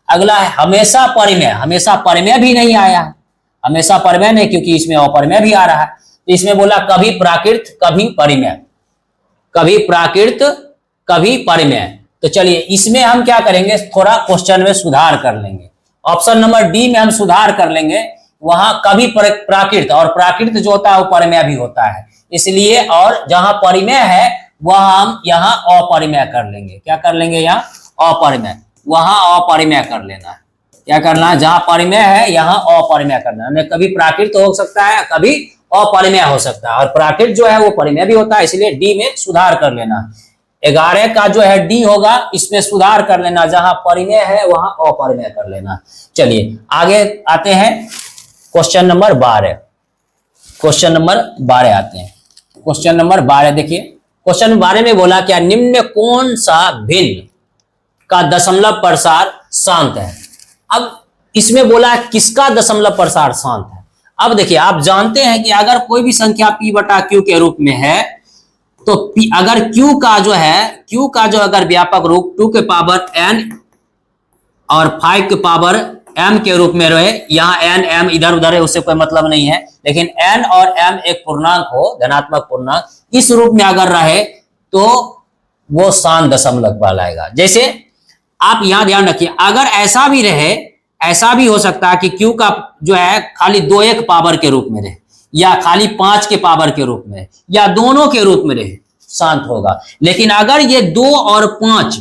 अगला है हमेशा परिमेय, हमेशा परिमेय भी नहीं आया, हमेशा परिमेय नहीं क्योंकि इसमें अपरिमेय भी आ रहा है। तो इसमें बोला कभी प्राकृत कभी परिमेय, कभी प्राकृत कभी परिमेय। तो चलिए इसमें हम क्या करेंगे थोड़ा क्वेश्चन में सुधार कर लेंगे। ऑप्शन नंबर डी में हम सुधार कर लेंगे, वहां कभी प्राकृत, और प्राकृत जो होता है वो परिमेय भी होता है इसलिए, और जहां परिमेय है वहां हम यहाँ अपरिमेय कर लेंगे। क्या कर लेंगे यहाँ अपरिमेय, वहां अपरिमेय कर लेना है। क्या करना है जहां परिमेय है यहाँ अपरिमेय करना है। कभी प्राकृत हो सकता है कभी अपरिमेय हो सकता है, और प्राकृत जो है वो परिमेय भी होता है इसलिए डी में सुधार कर लेना है। 11 का जो है डी होगा इसमें सुधार कर लेना, जहां परिमेय है वहां अपरिमेय कर लेना। चलिए आगे आते हैं क्वेश्चन नंबर 12। क्वेश्चन नंबर 12 आते हैं। क्वेश्चन नंबर 12 देखिए, क्वेश्चन 12 में बोला क्या निम्न में कौन सा भिन्न का दशमलव प्रसार शांत है। अब इसमें बोला किसका दशमलव प्रसार शांत है। अब देखिए आप जानते हैं कि अगर कोई भी संख्या P बटा Q के रूप में है तो P अगर Q का जो अगर व्यापक रूप 2 के पावर n और 5 के पावर m के रूप में रहे, यहाँ n m इधर उधर है उससे कोई मतलब नहीं है, लेकिन n और m एक पूर्णांक हो धनात्मक पूर्णांक इस रूप में अगर रहे तो वो शांत दशमलव कहलाएगा। जैसे आप यहां ध्यान रखिए अगर ऐसा भी रहे, ऐसा भी हो सकता है कि Q का जो है खाली 2 एक पावर के रूप में रहे या खाली 5 के पावर के रूप में या दोनों के रूप में रहे, शांत होगा। लेकिन अगर ये 2 और 5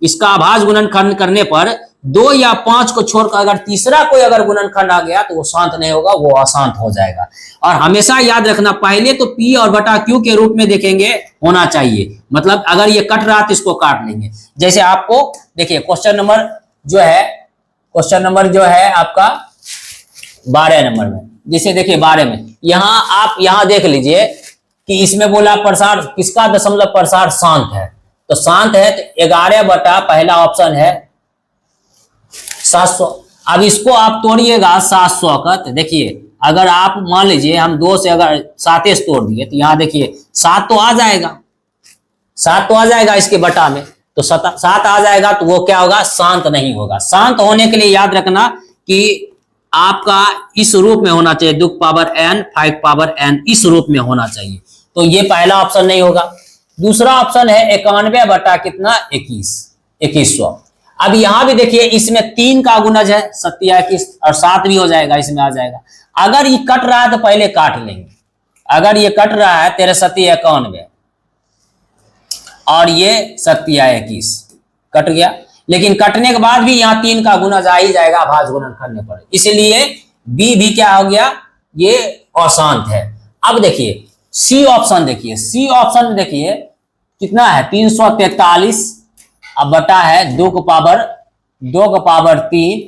इसका आभाज्य गुणनखंड करने पर 2 या 5 को छोड़कर अगर तीसरा कोई अगर गुणनखंड आ गया तो वो शांत नहीं होगा, वो अशांत हो जाएगा। और हमेशा याद रखना पहले तो P और बटा Q के रूप में देखेंगे होना चाहिए, मतलब अगर ये कट रहा तो इसको काट लेंगे। जैसे आपको देखिए क्वेश्चन नंबर जो है आपका 12 नंबर में, जैसे देखिए 12 में यहां आप यहां देख लीजिए कि इसमें बोला प्रसार किसका दशमलव प्रसार शांत है, तो शांत है तो 11 बटा पहला ऑप्शन है 700। अब इसको आप तोड़िएगा 700 का, तो देखिए अगर आप मान लीजिए हम 2 से अगर 7 से तोड़ दिए तो यहाँ देखिए 7 तो आ जाएगा, 7 तो आ जाएगा इसके बटा में, तो 7 आ जाएगा तो वो क्या होगा शांत नहीं होगा। शांत होने के लिए याद रखना कि आपका इस रूप में होना चाहिए 2 पावर n 5 पावर n इस रूप में होना चाहिए, तो ये पहला ऑप्शन नहीं होगा। दूसरा ऑप्शन है 91 बटा कितना 2100। अब यहां भी देखिए इसमें 3 का गुणज है 7 21 और 7 भी हो जाएगा, इसमें आ जाएगा। अगर ये कट रहा है तो पहले काट लेंगे, अगर ये कट रहा है 13 सत्ती 91 और ये 21 कट गया, लेकिन कटने के बाद भी यहाँ 3 का गुना जा ही जाएगा अभाज्य गुणन करने पर, इसलिए बी भी क्या हो गया, ये अशांत है। अब देखिए सी ऑप्शन, देखिए सी ऑप्शन में देखिए कितना है 343, अब बटा है 2 का पावर 3,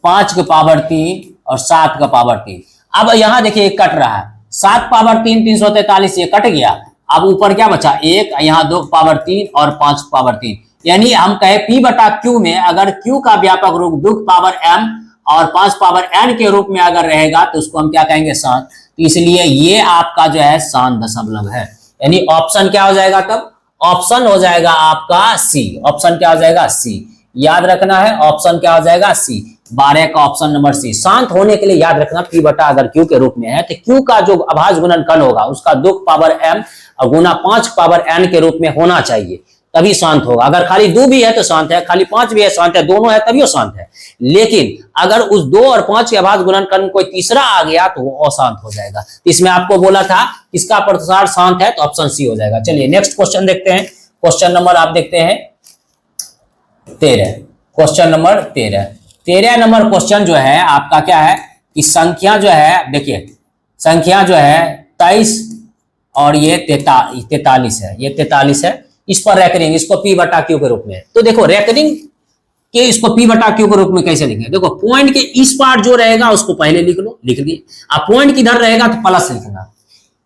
5 का पावर 3 और 7 का पावर 3। अब यहां देखिए कट रहा है 7 पावर 3 343, ये कट गया। अब ऊपर क्या बचा 1, यहाँ 2 पावर 3 और 5 पावर 3, यानी हम कहे P बटा Q में अगर Q का व्यापक रूप 2 पावर m और 5 पावर n के रूप में अगर रहेगा तो उसको हम क्या कहेंगे शांत। तो इसलिए ये आपका जो है शांत दशमलव है, यानी ऑप्शन क्या हो जाएगा, तब ऑप्शन हो जाएगा आपका सी। ऑप्शन क्या हो जाएगा सी, याद रखना है ऑप्शन क्या हो जाएगा सी, 12 का ऑप्शन नंबर सी। शांत होने के लिए याद रखना P बटा अगर Q के रूप में है तो Q का जो अभाज्य गुणनखंड होगा उसका 2 पावर m और गुना 5 पावर n के रूप में होना चाहिए, तभी शांत होगा। अगर खाली 2 भी है तो शांत है, खाली 5 भी है शांत है, दोनों है तभी वो शांत है। लेकिन अगर उस 2 और 5 के अभाज्य गुणनखंड कोई तीसरा आ गया तो वो अशांत हो जाएगा। इसमें आपको बोला था किसका प्रतिसाद शांत है, तो ऑप्शन सी हो जाएगा। चलिए नेक्स्ट क्वेश्चन देखते हैं। क्वेश्चन नंबर आप देखते हैं 13। क्वेश्चन नंबर 13 नंबर क्वेश्चन जो है आपका क्या है कि संख्या जो है, देखिए संख्या जो है 23 और ये 43 है, ये 43 है। इस पर रेकरिंग, इसको P बटा Q के रूप में, तो देखो रेकरिंग के इसको P बटा Q के रूप में कैसे लिखेंगे, देखो पॉइंट के इस पार जो रहेगा उसको पहले लिख लो, लिख दिए। अब पॉइंट किधर रहेगा तो प्लस लिखना,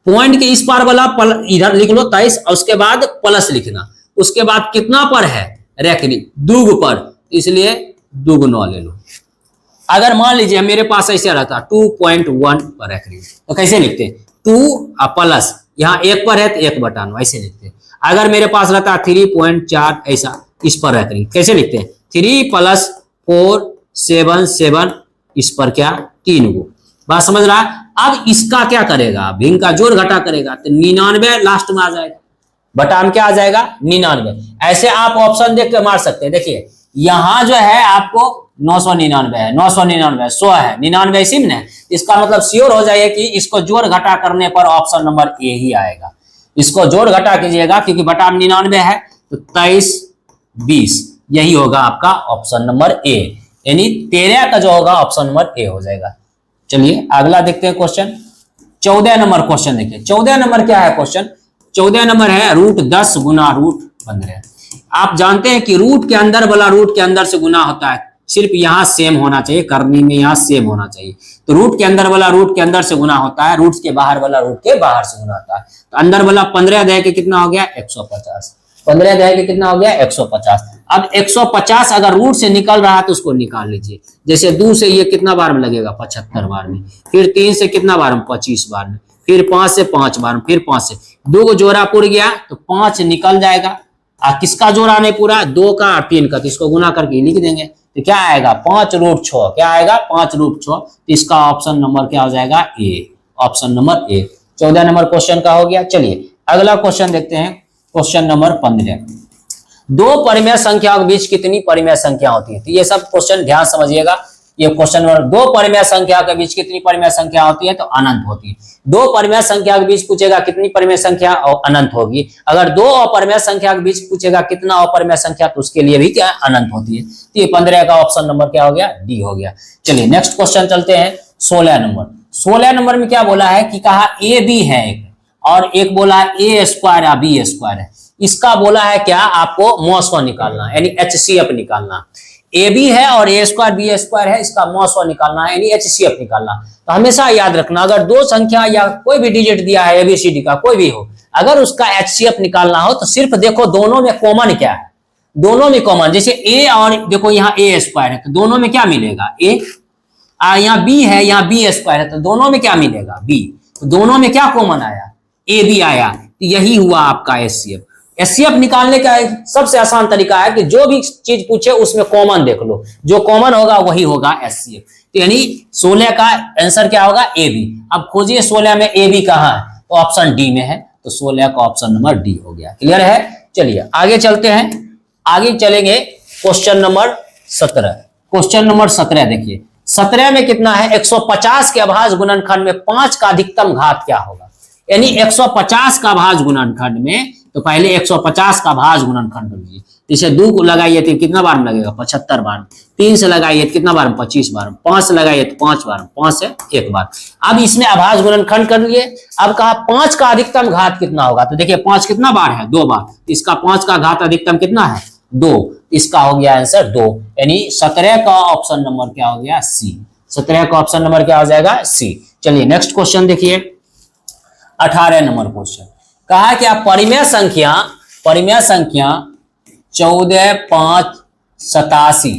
पॉइंट के इस पार वाला इधर लिख लो 23 और उसके बाद प्लस लिखना। उसके बाद कितना पर है रेकरिंग, दुग पर, इसलिए दुगुना ले लो। अगर मान लीजिए मेरे पास ऐसे रहता 2.1 पर रेकरिंग, तो कैसे लिखते 2 प्लस यहाँ 1 पर है तो 1 बटा 9 ऐसे लिखते। अगर मेरे पास रहता 3.4 ऐसा, इस पर रेकरिंग कैसे लिखते हैं 3 + 4 7 7, इस पर क्या 3 गो, बात समझ रहा है। अब इसका क्या करेगा, भिन्न का जोड़ घटा करेगा तो 99 लास्ट में आ जाएगा, बटा में क्या आ जाएगा 99। ऐसे आप ऑप्शन देख के मार सकते हैं। देखिए यहां जो है आपको 999 है, 999 100 है, 99 इसी में है। इसका मतलब श्योर हो जाइए कि इसको जोड़ घटा करने पर ऑप्शन नंबर ए ही आएगा। इसको जोड़ घटा कीजिएगा क्योंकि बटा में 99 है, तो 23 20 यही होगा आपका ऑप्शन नंबर ए, यानी 13 का जो होगा ऑप्शन नंबर ए हो जाएगा। चलिए अगला देखते हैं क्वेश्चन 14 नंबर क्वेश्चन देखिए। 14 नंबर क्या है क्वेश्चन, 14 नंबर है √10 गुना √15। आप जानते हैं कि रूट के अंदर वाला रूट के अंदर से गुना होता है, सिर्फ यहाँ सेम होना चाहिए, करनी में यहाँ सेम होना चाहिए। तो रूट के अंदर वाला रूट के अंदर से गुना होता है, रूट के बाहर वाला रूट के बाहर से गुना होता है। तो अंदर वाला 15 दे के कितना हो गया 150, 15 दे के कितना हो गया 150। अब 150 अगर रूट से निकल रहा है तो उसको निकाल लीजिए। जैसे 2 से ये कितना बार में लगेगा 75 बार में, फिर 3 से कितना बार में 25 बार में, फिर 5 से 5 बार में, फिर 5 से 2 को जोड़ा पुर गया तो 5 निकल जाएगा। किसका जोड़ा नहीं पूरा 2 का और 3 का, तो इसको गुना करके लिख देंगे तो क्या आएगा 5√6, क्या आएगा 5√6। तो इसका ऑप्शन नंबर क्या हो जाएगा A, option number A. 14 number question का हो गया। चलिए अगला क्वेश्चन देखते हैं, क्वेश्चन नंबर 15। 2 परिमेय संख्याओं के बीच कितनी परिमेय संख्या होती है, तो ये सब क्वेश्चन ध्यान समझिएगा। ये क्वेश्चन नंबर 2 परिमेय संख्या के बीच कितनी परिमेय संख्या होती है, तो अनंत होती है। 2 परिमेय संख्या के बीच पूछेगा कितनी परिमेय संख्या और अनंत होगी। अगर 2 अपरिमेय संख्या के बीच पूछेगा कितना अपरिमेय संख्या, तो उसके लिए भी क्या अनंत होती है। तो ये 15 का ऑप्शन नंबर क्या हो गया डी हो गया। चलिए नेक्स्ट क्वेश्चन चलते हैं 16 नंबर। 16 नंबर में क्या बोला है कि कहा ए बी है एक, और एक बोला है ए स्क्वायर या बी स्क्वायर है। इसका बोला है क्या आपको मॉस निकालना है, यानी HCF निकालना। ए बी है और ए स्क्वायर बी स्क्वायर है, इसका मॉस निकालना है, यानी HCF निकालना। तो हमेशा याद रखना अगर 2 संख्या या कोई भी डिजिट दिया है ABCD का कोई भी हो, अगर उसका HCF निकालना हो तो सिर्फ देखो दोनों में कॉमन क्या है, दोनों में कॉमन जैसे ए और देखो यहाँ ए स्क्वायर है तो दोनों में क्या मिलेगा ए, यहाँ बी है यहाँ बी स्क्वायर है तो दोनों में क्या मिलेगा बी। तो दोनों में क्या कॉमन आया ए बी आया, तो यही हुआ आपका HCF। HCF निकालने का सबसे आसान तरीका है कि जो भी चीज पूछे उसमें कॉमन देख लो, जो कॉमन होगा वही होगा HCF। तो यानी 16 का आंसर क्या होगा ए बी। अब खोजिए 16 में ए बी कहाँ है, तो ऑप्शन डी में है, तो 16 का ऑप्शन नंबर डी हो गया। क्लियर है। चलिए आगे चलते हैं, आगे चलेंगे क्वेश्चन नंबर 17। क्वेश्चन नंबर 17 देखिए 17 में कितना है 150 के अभाज्य गुणनखंड में 5 का अधिकतम घात क्या होगा। यानी 150 का भाज गुणनखंड में, तो पहले 150 का भाज गुणनखंड कर लीजिए। इसे 2 को लगाइए तो कितना बार में लगेगा? 75 बार। 3 से लगाइए तो कितना बार में? 25 बार। 5 से लगाइए तो 5 बार। 5 से 1 बार। अब इसमें अभाज्य गुणनखंड कर लिए। अब कहा 5 का अधिकतम घात कितना होगा? तो देखिए 5 कितना बार है? 2 बार। इसका 5 का घात अधिकतम कितना है? 2। इसका हो गया आंसर 2, यानी 17 का ऑप्शन नंबर क्या हो गया? सी। 17 का ऑप्शन नंबर क्या हो जाएगा? सी। चलिए नेक्स्ट क्वेश्चन देखिए, 18 नंबर क्वेश्चन। कहा क्या परिमेय संख्या 14, 5, 87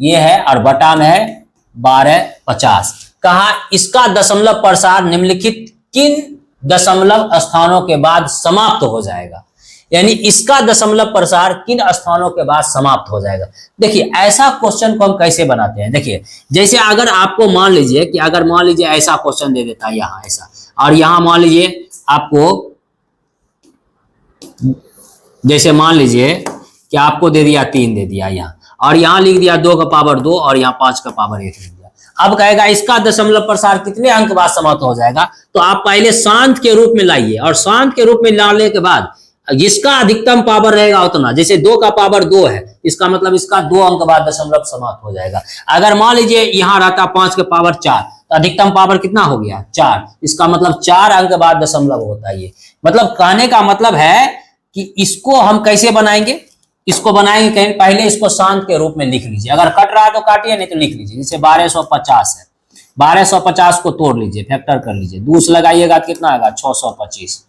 ये है और बटा में है 12, 50। कहा इसका दशमलव प्रसार निम्नलिखित किन दशमलव स्थानों के बाद समाप्त हो जाएगा? यानी इसका दशमलव प्रसार किन स्थानों के बाद समाप्त हो जाएगा। देखिए ऐसा क्वेश्चन को हम कैसे बनाते हैं, देखिए जैसे अगर आपको मान लीजिए कि अगर मान लीजिए ऐसा क्वेश्चन दे देता है यहाँ ऐसा, और यहाँ मान लीजिए आपको, जैसे मान लीजिए कि आपको दे दिया 3 दे दिया यहाँ, और यहाँ लिख दिया 2 का पावर 2 और यहाँ 5 का पावर 1 लिख दिया। अब कहेगा इसका दशमलव प्रसार कितने अंक बाद समाप्त हो जाएगा? तो आप पहले शांत के रूप में लाइए, और शांत के रूप में लाने के बाद जिसका अधिकतम पावर रहेगा उतना, जैसे 2 का पावर 2 है, इसका मतलब इसका 2 अंक बाद दशमलव समाप्त हो जाएगा। अगर मान लीजिए यहाँ रहता 5 के पावर 4, तो अधिकतम पावर कितना हो गया? 4। इसका मतलब 4 अंक बाद दशमलव होता है। ये मतलब कहने का मतलब है कि इसको हम कैसे बनाएंगे? इसको बनाएंगे कहीं पहले इसको शांत के रूप में लिख लीजिए, अगर कट रहा है तो काटिए, नहीं तो लिख लीजिए। जैसे 1250 है, 1250 को तोड़ लीजिए, फैक्टर कर लीजिए, 2 से लगाइएगा तो कितना आएगा? 625।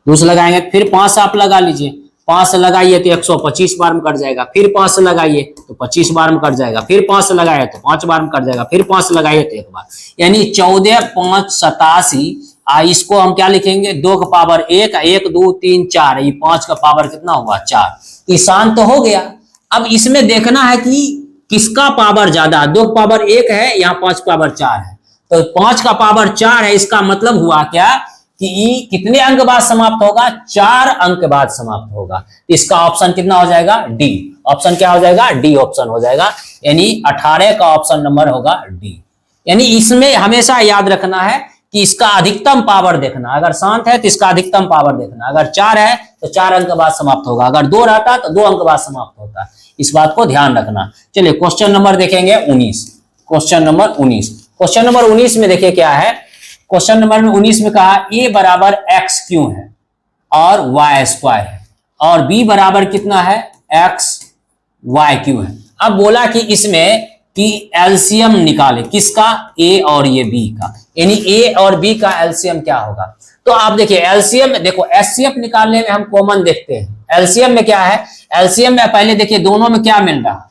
2 से लगाएंगे फिर 5 आप लगा लीजिए, 5 से लगाइए तो 125 बार में कट जाएगा, फिर 5 से लगाइए तो 25 बार में कट जाएगा, फिर 5 से लगाइए तो 5 बार में कट जाएगा, फिर 5 से लगाइए तो 1 बार, यानी 14, 5, 87। इसको हम क्या लिखेंगे? 2 का पावर 1, 1, 2, 3, 4, ये 5 का पावर कितना हुआ? 4। शांत तो हो गया। अब इसमें देखना है कि किसका पावर ज्यादा, 2 का पावर 1 है, यहाँ 5 पावर 4 है, तो 5 का पावर 4 है, इसका मतलब हुआ क्या कि कितने अंक बाद समाप्त होगा? 4 अंक बाद समाप्त होगा। इसका ऑप्शन कितना हो जाएगा? डी। ऑप्शन क्या हो जाएगा? डी ऑप्शन हो जाएगा, यानी 18 का ऑप्शन नंबर होगा डी। यानी इसमें हमेशा याद रखना है कि इसका अधिकतम पावर देखना, अगर शांत है तो इसका अधिकतम पावर देखना, अगर 4 है तो 4 अंक बाद समाप्त होगा, अगर 2 रहता तो 2 अंक बाद समाप्त होता। इस बात को ध्यान रखना। चलिए क्वेश्चन नंबर देखेंगे 19। क्वेश्चन नंबर 19 में देखिए क्या है। क्वेश्चन नंबर 19 में कहा a बराबर x क्यों है और y स्क्वायर है, और b बराबर कितना है? x y क्यों है। अब बोला कि इसमें कि एलसीएम निकाले, किसका? a और ये b का, यानी a और b का एलसीएम क्या होगा। तो आप देखिए एलसीएम में, देखो एचसीएफ निकालने में हम कॉमन देखते हैं। एलसीएम में क्या है? एलसीएम में पहले देखिए दोनों में क्या मिल रहा है,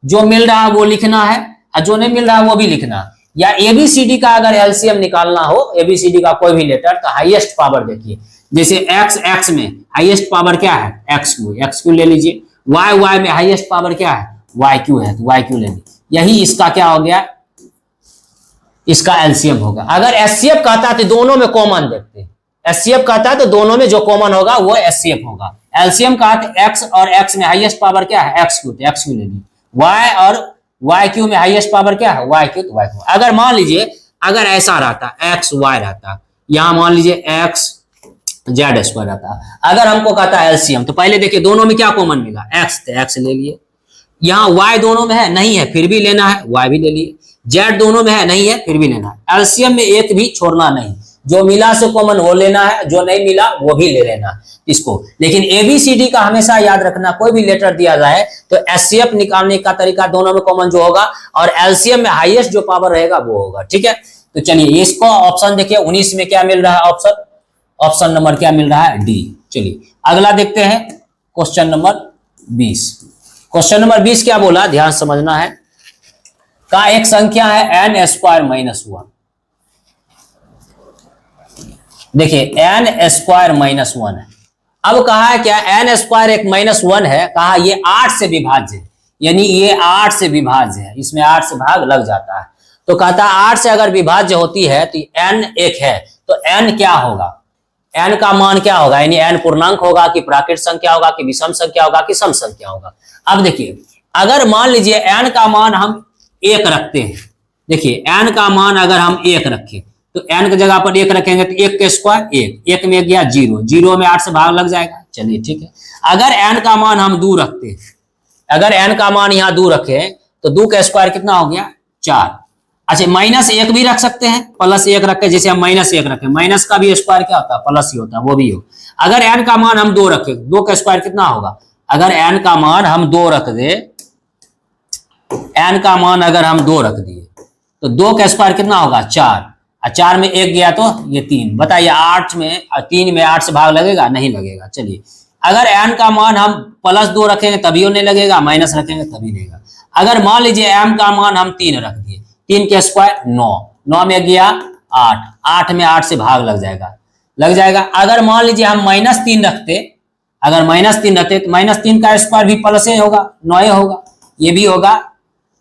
जो मिल रहा है वो लिखना है, और जो नहीं मिल रहा है वो भी लिखना है। या एबीसीडी का अगर एलसीएम निकालना हो, एबीसीडी का कोई भी लेटर, तो हाईएस्ट पावर देखिए, जैसे एक्स में हाईएस्ट पावर क्या है? एक्स क्यू ले लीजिए। वाई में हाईएस्ट पावर क्या है? वाई क्यू है, तो वाई क्यू ले लीजिए। यही इसका क्या हो गया? इसका एलसीएम होगा। अगर एचसीएफ कहता तो दोनों में कॉमन देखते हैं, एचसीएफ कहता है तो दोनों में जो कॉमन होगा वो एचसीएफ होगा। एलसीएम कहा तो एक्स और एक्स में हाईएस्ट पावर क्या है? एक्स क्यू, तो एक्स क्यू ले लीजिए। वाई और वाई क्यू में हाईएस्ट पावर क्या है? वाई क्यू, तो वाई क्यू। अगर मान लीजिए अगर ऐसा रहता, एक्स वाई रहता, यहां मान लीजिए एक्स जेड स्क्वायर रहता, अगर हमको कहता है एलसीएम, तो पहले देखिए दोनों में क्या कॉमन मिला? एक्स, तो एक्स ले लिए। यहाँ वाई दोनों में है, नहीं है, फिर भी लेना है, वाई भी ले लिए। जेड दोनों में है, नहीं है, फिर भी लेना है। एलसीएम में एक भी छोड़ना नहीं, जो मिला से कॉमन वो लेना है, जो नहीं मिला वो भी ले लेना है इसको। लेकिन एबीसीडी का हमेशा याद रखना, कोई भी लेटर दिया जाए तो एचसीएफ निकालने का तरीका दोनों में कॉमन जो होगा, और एलसीएम में हाईएस्ट जो पावर रहेगा वो होगा। ठीक है, तो चलिए इसको ऑप्शन देखिए 19 में क्या मिल रहा है? ऑप्शन नंबर क्या मिल रहा है? डी। चलिए अगला देखते हैं, क्वेश्चन नंबर 20। क्वेश्चन नंबर 20 क्या बोला, ध्यान समझना है। का एक संख्या है n स्क्वायर माइनस 1। देखिए n स्क्वायर माइनस 1 है। अब कहा है क्या? n स्क्वायर एक माइनस 1 है, कहा ये 8 से विभाज्य है, यानी ये 8 से विभाज्य है, इसमें 8 से भाग लग जाता है। तो कहता है 8 से अगर विभाज्य होती है तो n एक है, तो n क्या होगा? n का मान क्या होगा? यानी n पूर्णांक होगा कि प्राकृत संख्या होगा कि विषम संख्या होगा कि सम संख्या होगा। अब देखिए अगर मान लीजिए n का मान हम 1 रखते हैं, देखिए n का मान अगर हम 1 रखें तो n की जगह पर 1 रखेंगे तो 1 के स्क्वायर 1, 1 में गया 0, 0 में 8 से भाग लग जाएगा। चलिए ठीक है। अगर n का मान हम 2 रखते हैं, अगर n का मान यहाँ 2 रखे तो 2 का स्क्वायर कितना हो गया 4। अच्छा -1 भी रख सकते हैं, +1 रखे, जैसे हम -1 रखें, माइनस का भी स्क्वायर क्या होता है प्लस ही होता है, वो भी हो। अगर n का मान हम 2 रखें, 2 का स्क्वायर कितना होगा, अगर n का मान हम 2 रख दे, n का मान अगर हम 2 रख दिए तो 2 का स्क्वायर कितना होगा 4, और 4 में 1 गया तो ये 3। बताइए 8 में 3 में 8 से भाग लगेगा, नहीं लगेगा। चलिए अगर n का मान हम +2 रखेंगे तभी नहीं लगेगा, माइनस रखेंगे तभी लगेगा। अगर मान लीजिए m का मान हम 3 रख दिए, 3 के स्क्वायर 9, 9 में गया 8, 8 में 8 से भाग लग जाएगा। अगर मान लीजिए हम -3 रखते, अगर -3 रखते तो -3 का स्क्वायर भी प्लस ही होगा, 9 होगा, ये भी होगा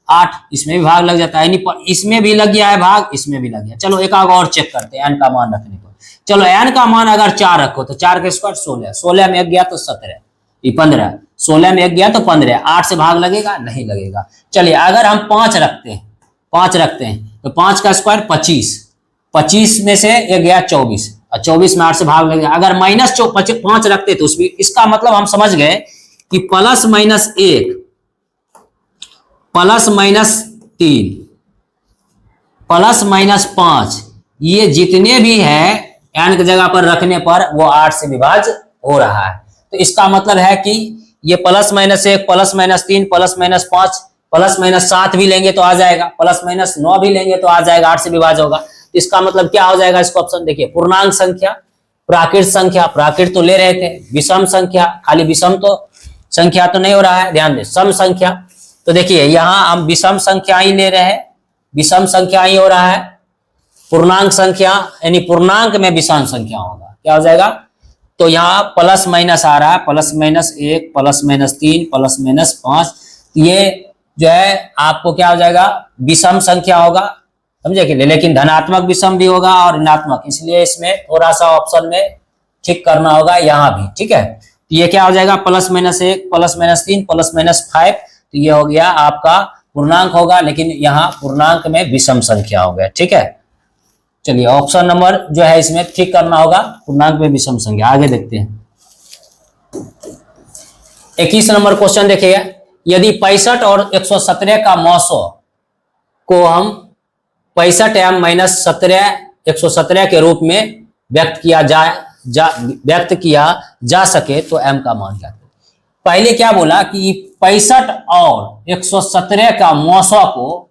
8, इसमें भी भाग लग जाता है, यानी इसमें भी लग गया है भाग, इसमें भी लग गया। चलो एक आग और चेक करते हैं n का मान रखने को। चलो n का मान अगर 4 रखो तो 4 के स्क्वायर 16, 16 में 1 गया तो 17, ये 15, 16 में 1 गया तो 15, 8 से भाग लगेगा, नहीं लगेगा। चलिए अगर हम 5 रखते हैं तो 5 का स्क्वायर 25, 25 में से 1 गया 24, और 24 में 8 से भाग लगेगा। अगर -5 रखते तो उसमें, इसका मतलब हम समझ गए कि +-1 +-3 +-5 ये जितने भी है n की जगह पर रखने पर वो 8 से विभाज्य हो रहा है। तो इसका मतलब है कि ये +-1 +-3 +-5 +-7 भी लेंगे तो आ जाएगा, +-9 भी लेंगे तो आ जाएगा, 8 से विभाज्य होगा। तो इसका मतलब क्या हो जाएगा, इसको ऑप्शन देखिए, पूर्णांक संख्या, प्राकृत संख्या, प्राकृत तो ले रहे थे, विषम संख्या, खाली विषम तो संख्या तो नहीं हो रहा है, ध्यान दें, सम संख्या। तो देखिए यहां हम विषम संख्या ही ले रहे हैं, विषम संख्या ही हो रहा है, पूर्णांक संख्या यानी पूर्णांक में विषम संख्या होगा, क्या हो जाएगा। तो यहाँ +- आ रहा है, +-1 +-3 +-5, ये जो है आपको क्या हो जाएगा, विषम संख्या होगा, समझे कि। लेकिन धनात्मक विषम भी होगा और ऋणात्मक, इसलिए इसमें थोड़ा सा ऑप्शन में ठीक करना होगा यहाँ भी, ठीक है। तो ये क्या हो जाएगा, +-1 +-3 +-5, तो ये हो गया आपका पूर्णांक होगा, लेकिन यहाँ पूर्णांक में विषम संख्या हो गया, ठीक है। चलिए ऑप्शन नंबर जो है इसमें ठीक करना होगा, पूर्णांक में विषम संख्या। आगे देखते हैं 21 नंबर क्वेश्चन देखिए, यदि 65 और 117 का मौसो को हम 65 m - 17 117 के रूप में व्यक्त किया जा सके तो m का मान क्या। पहले क्या बोला कि 65 और 117 का मौसो को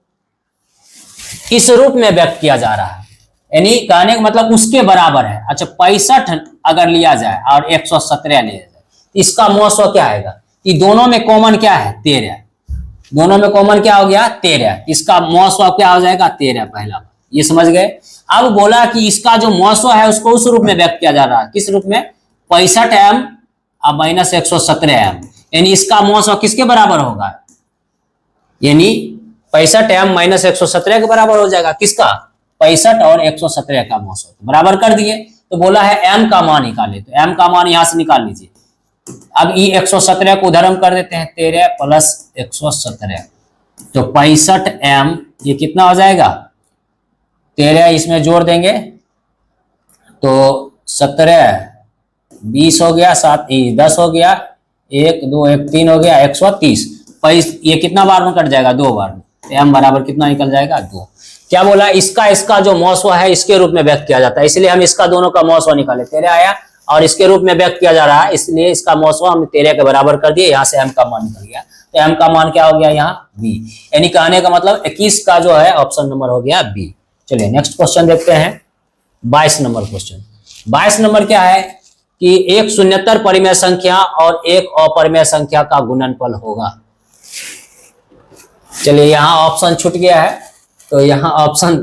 इस रूप में व्यक्त किया जा रहा है, यानी कहने का मतलब उसके बराबर है। अच्छा 65 अगर लिया जाए और 117 लिया जाए, इसका मौसो क्या आएगा, कि दोनों में कॉमन क्या है 13, दोनों में कॉमन क्या हो गया 13, इसका मौसो क्या हो जाएगा 13, पहला बात ये समझ गए। अब बोला कि इसका जो मौसो है उसको उस रूप में व्यक्त किया जा रहा है, किस रूप में, 65 m अब -117 m, यानी इसका मौसो किसके बराबर होगा, यानी 65 m - 117 के बराबर हो जाएगा, किसका 65 और 117 का मौसो, बराबर कर दिए। तो बोला है m का मान निकाले, तो m का मान यहां से निकाल लीजिए। अब ये 117 को उधर हम कर देते हैं, 13 + 117, तो 65 m ये कितना हो जाएगा 13, इसमें जोड़ देंगे तो 17 20 हो गया, 7 10 हो गया, 1 2 1 3 हो गया, 130, ये कितना बार में कट जाएगा 2 बार में, तो m बराबर कितना निकल जाएगा 2। क्या बोला, इसका जो मौसो है इसके रूप में व्यक्त किया जाता है, इसलिए हम इसका दोनों का मौसो निकाले, 13 आया और इसके रूप में व्यक्त किया जा रहा है, इसलिए इसका मौसो हम 13 के बराबर कर दिए, यहाँ से m का मान निकल गया। तो m का मान क्या हो गया यहाँ b, यानी कहने का मतलब 21 का जो है ऑप्शन नंबर हो गया b। चलिए नेक्स्ट क्वेश्चन देखते हैं 22 नंबर क्वेश्चन। 22 नंबर क्या है कि एक शून्यतर परिमेय संख्या और एक अपरिमेय संख्या का गुणनफल होगा। चलिए यहाँ ऑप्शन छूट गया है, तो यहाँ ऑप्शन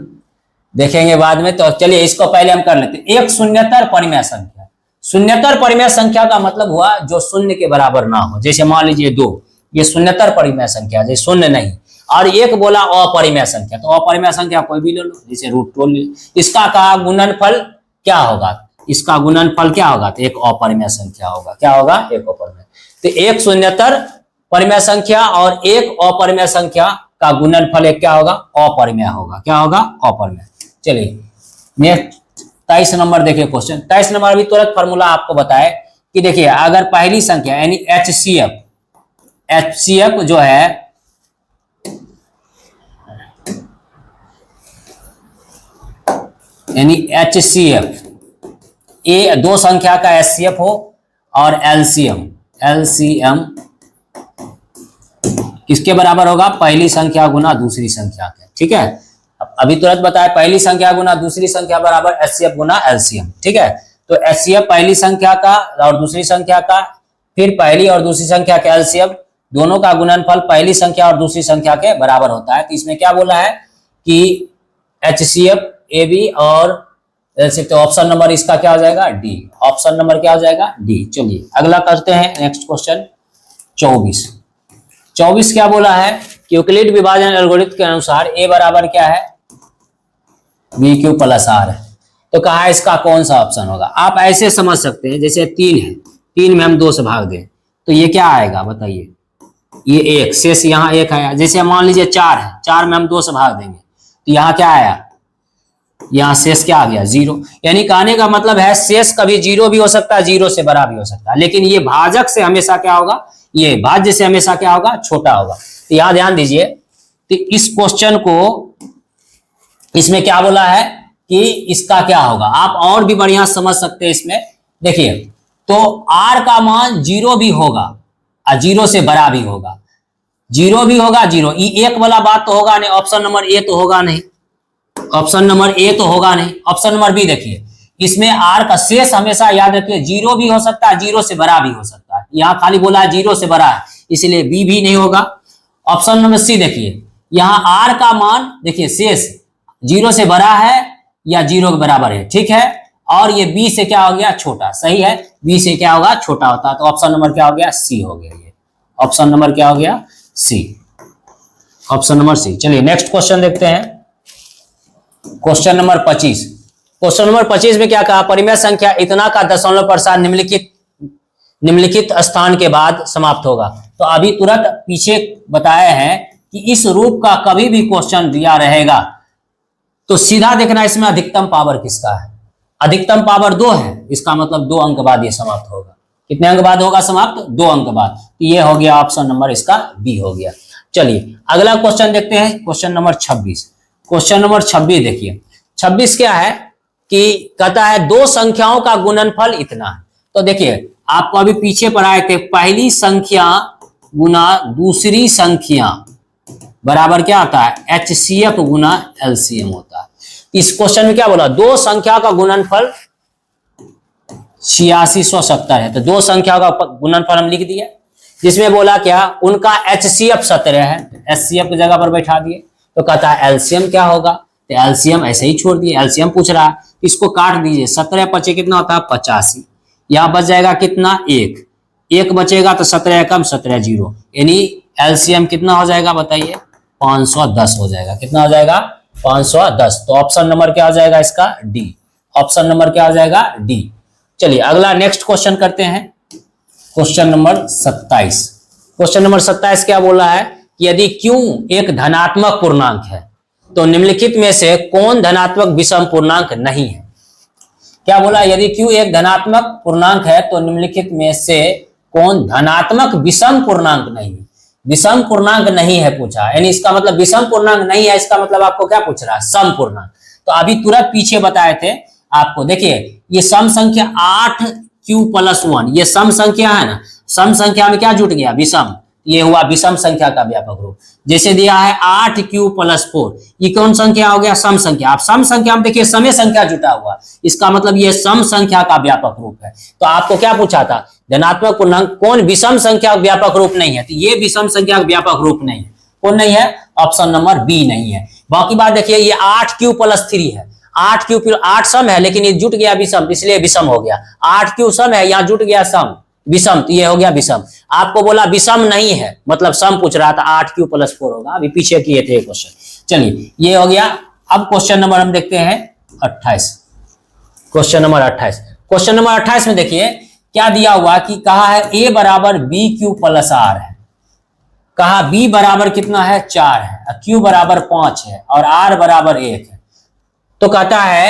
देखेंगे बाद में, तो चलिए इसको पहले हम कर लेते हैं। एक शून्यतर परिमेय संख्या, शून्यतर परिमेय संख्या का मतलब हुआ जो शून्य के बराबर ना हो, जैसे मान लीजिए 2, ये शून्यतर परिमेय संख्या, जैसे शून्य नहीं। और एक बोला अपरिमेय संख्या, तो अपरिमेय संख्या कोई भी ले लो, जैसे √2 ले, इसका का गुणनफल क्या होगा, इसका गुणनफल क्या होगा, तो एक अपरिमेय संख्या होगा, क्या होगा एक अपरिमेय। तो एक शून्यतर परिमेय संख्या और एक अपरिमेय संख्या का गुणनफल एक क्या होगा अपरिमेय होगा, क्या होगा अपरिमेय। चलिए नेक्स्ट 23 नंबर देखिए क्वेश्चन। 23 नंबर अभी तुरंत फॉर्मूला आपको बताए कि देखिए अगर पहली संख्या यानी HCF जो है यानी HCF ए दो संख्या का HCF हो और LCM किसके बराबर होगा? पहली संख्या गुना दूसरी संख्या के। ठीक है, अभी तुरंत बताया पहली संख्या गुना दूसरी संख्या बराबर HCF गुना LCM। ठीक है, तो HCF पहली संख्या का और दूसरी संख्या का, फिर पहली और दूसरी संख्या के LCM दोनों का गुणनफल पहली संख्या और दूसरी संख्या के बराबर होता है। तो इसमें क्या बोला है कि HCF AB और तो ऑप्शन नंबर इसका क्या हो जाएगा? डी। ऑप्शन नंबर क्या हो जाएगा? डी। चलिए अगला करते हैं नेक्स्ट क्वेश्चन 24 क्या बोला है? कि यूक्लिड विभाजन एल्गोरिथम के अनुसार ए बराबर क्या है? BQ प्लस R है। तो कहा है इसका कौन सा ऑप्शन होगा? आप ऐसे समझ सकते हैं जैसे 3 है, 3 में हम 2 से भाग दें तो ये क्या आएगा बताइए? ये 1 शेष यहाँ 1 आया। जैसे मान लीजिए 4 है, 4 में हम 2 से भाग देंगे तो यहाँ क्या आया? यहाँ शेष क्या आ गया? 0। यानी कहने का मतलब है शेष कभी 0 भी हो सकता है, 0 से बड़ा भी हो सकता है, लेकिन ये भाजक से हमेशा क्या होगा? ये भाज्य से हमेशा क्या होगा? छोटा होगा। तो यहाँ ध्यान दीजिए, तो इस क्वेश्चन को इसमें क्या बोला है कि इसका क्या होगा? आप और भी बढ़िया समझ सकते हैं इसमें। देखिए तो R का मान 0 भी होगा और 0 से बड़ा भी होगा, 0 भी होगा 0, ये एक वाला बात तो होगा नहीं। ऑप्शन नंबर ए तो होगा नहीं, ऑप्शन नंबर ए तो होगा नहीं। ऑप्शन नंबर बी देखिए, इसमें R का शेष हमेशा याद रखिए 0 भी हो सकता है, 0 से बड़ा भी हो सकता है। यहाँ खाली बोला है 0 से बड़ा है, इसलिए बी भी नहीं होगा। ऑप्शन नंबर सी देखिए, यहाँ R का मान देखिए शेष 0 से बड़ा है या 0 के बराबर है। ठीक है, और ये बी से क्या हो गया? छोटा। सही है, बी से क्या होगा? छोटा होता है। तो ऑप्शन नंबर क्या हो गया? सी हो गया। ये ऑप्शन नंबर क्या हो गया? सी। Option number C. चलिए नेक्स्ट क्वेश्चन देखते हैं, क्वेश्चन नंबर 25। क्वेश्चन नंबर 25 में क्या कहा? परिमेय संख्या इतना का दशमलव प्रसार निम्नलिखित स्थान के बाद समाप्त होगा। तो अभी तुरंत पीछे बताया है कि इस रूप का कभी भी क्वेश्चन दिया रहेगा तो सीधा देखना इसमें अधिकतम पावर किसका है। अधिकतम पावर 2 है, इसका मतलब 2 अंक बाद ये समाप्त होगा। कितने अंक बाद होगा समाप्त? 2 अंक बाद। तो ये हो गया ऑप्शन नंबर इसका बी हो गया। चलिए अगला क्वेश्चन देखते हैं, क्वेश्चन नंबर 26। क्वेश्चन नंबर 26 देखिए, 26 क्या है कि कहता है 2 संख्याओं का गुणनफल इतना है। तो देखिए आपको अभी पीछे पढ़ाए थे, पहली संख्या गुना दूसरी संख्या बराबर क्या होता है? HCF गुना LCM होता है। इस क्वेश्चन में क्या बोला? 2 संख्या का गुणनफल 8670 है। तो 2 संख्या का गुणनफल हम लिख दिए, जिसमें बोला क्या? उनका HCF 17 है, HCF की जगह पर बैठा दिए। तो कहता है LCM क्या होगा? तो LCM ऐसे ही छोड़ दिए, LCM पूछ रहा है, इसको काट दीजिए। 17 पचे कितना होता है? 85। यहाँ बच जाएगा कितना? 1 बचेगा तो 17 कम 17 0, यानी LCM कितना हो जाएगा बताइए? 510 हो जाएगा। कितना हो जाएगा? 510। तो ऑप्शन नंबर क्या हो जाएगा इसका? डी। ऑप्शन नंबर क्या हो जाएगा? डी। चलिए अगला नेक्स्ट क्वेश्चन करते हैं, क्वेश्चन नंबर 27। क्वेश्चन नंबर 27 क्या बोला है कि यदि Q एक धनात्मक पूर्णांक है तो निम्नलिखित में से कौन धनात्मक विषम पूर्णांक नहीं है? क्या बोला? यदि Q एक धनात्मक पूर्णांक है तो निम्नलिखित में से कौन धनात्मक विषम पूर्णांक नहीं है? विषम पूर्णांक नहीं है पूछा, यानी इसका मतलब विषम पूर्णांक नहीं है, इसका मतलब आपको क्या पूछ रहा है? सम पूर्णांक। तो अभी तुरंत पीछे बताए थे आपको, देखिए ये सम संख्या 8Q + 1, ये सम संख्या है ना, सम संख्या में क्या जुट गया? विषम। ये हुआ विषम संख्या का व्यापक रूप। जैसे दिया है 8Q + 4, ये कौन संख्या हो गया? सम संख्या। आप सम संख्या में देखिए समय संख्या जुटा हुआ, इसका मतलब ये सम संख्या का व्यापक रूप है। तो आपको क्या पूछा था? धनात्मक पूर्णांक कौन विषम संख्या का व्यापक रूप नहीं है? तो ये विषम संख्या का व्यापक रूप नहीं है। कौन नहीं है? ऑप्शन नंबर बी नहीं है। बाकी बात देखिए, ये 8Q + 3 है, 8Q 8 सम है, लेकिन ये जुट गया विषम, इसलिए विषम हो गया। 8Q सम है, यहाँ जुट गया सम विषम, तो ये हो गया विषम। आपको बोला विषम नहीं है, मतलब सम पूछ रहा था, 8Q + 4 होगा। अभी पीछे किए थे क्वेश्चन। चलिए ये हो गया। अब क्वेश्चन नंबर हम देखते हैं 28। Question number 28। क्वेश्चन नंबर 28 में देखिए क्या दिया हुआ कि कहा है A बराबर BQ + R है। कहा B बराबर कितना है? 4 है, Q बराबर 5 है और R बराबर 1 है। तो कहता है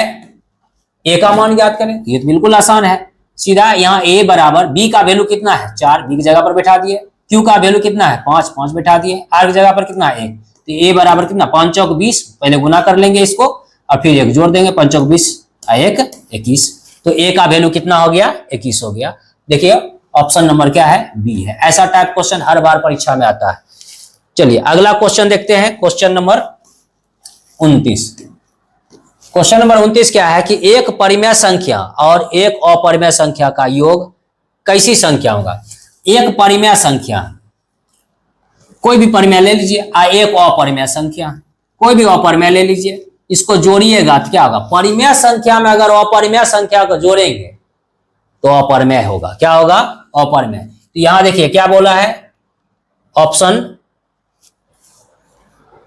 ए का मान ज्ञात करें, ये तो बिल्कुल आसान है। सीधा यहाँ ए बराबर बी का वैल्यू कितना है 4, बी की जगह पर बैठा दिए। क्यू का वैल्यू कितना है 5, 5 बैठा दिए। आर की जगह पर कितना है 1, तो ए बराबर कितना 5 चौक 20, पहले गुना कर लेंगे इसको और फिर एक जोड़ देंगे, 5 चौक 20 1 21। तो ए का वैल्यू कितना हो गया 21 हो गया। देखिए ऑप्शन नंबर क्या है बी है। ऐसा टाइप क्वेश्चन हर बार परीक्षा में आता है। चलिए अगला क्वेश्चन देखते हैं, क्वेश्चन नंबर 29। क्वेश्चन नंबर 29 क्या है कि एक परिमेय संख्या और एक अपरिमेय संख्या का योग कैसी संख्या होगा। एक परिमेय संख्या, कोई भी परिमेय ले लीजिए, एक अपरिमेय संख्या, कोई भी अपरिमेय ले लीजिए, इसको जोड़िएगा तो क्या होगा, परिमेय संख्या में अगर अपरिमेय संख्या को जोड़ेंगे तो अपरिमेय होगा। क्या होगा अपरिमेय। तो यहां देखिए क्या बोला है, ऑप्शन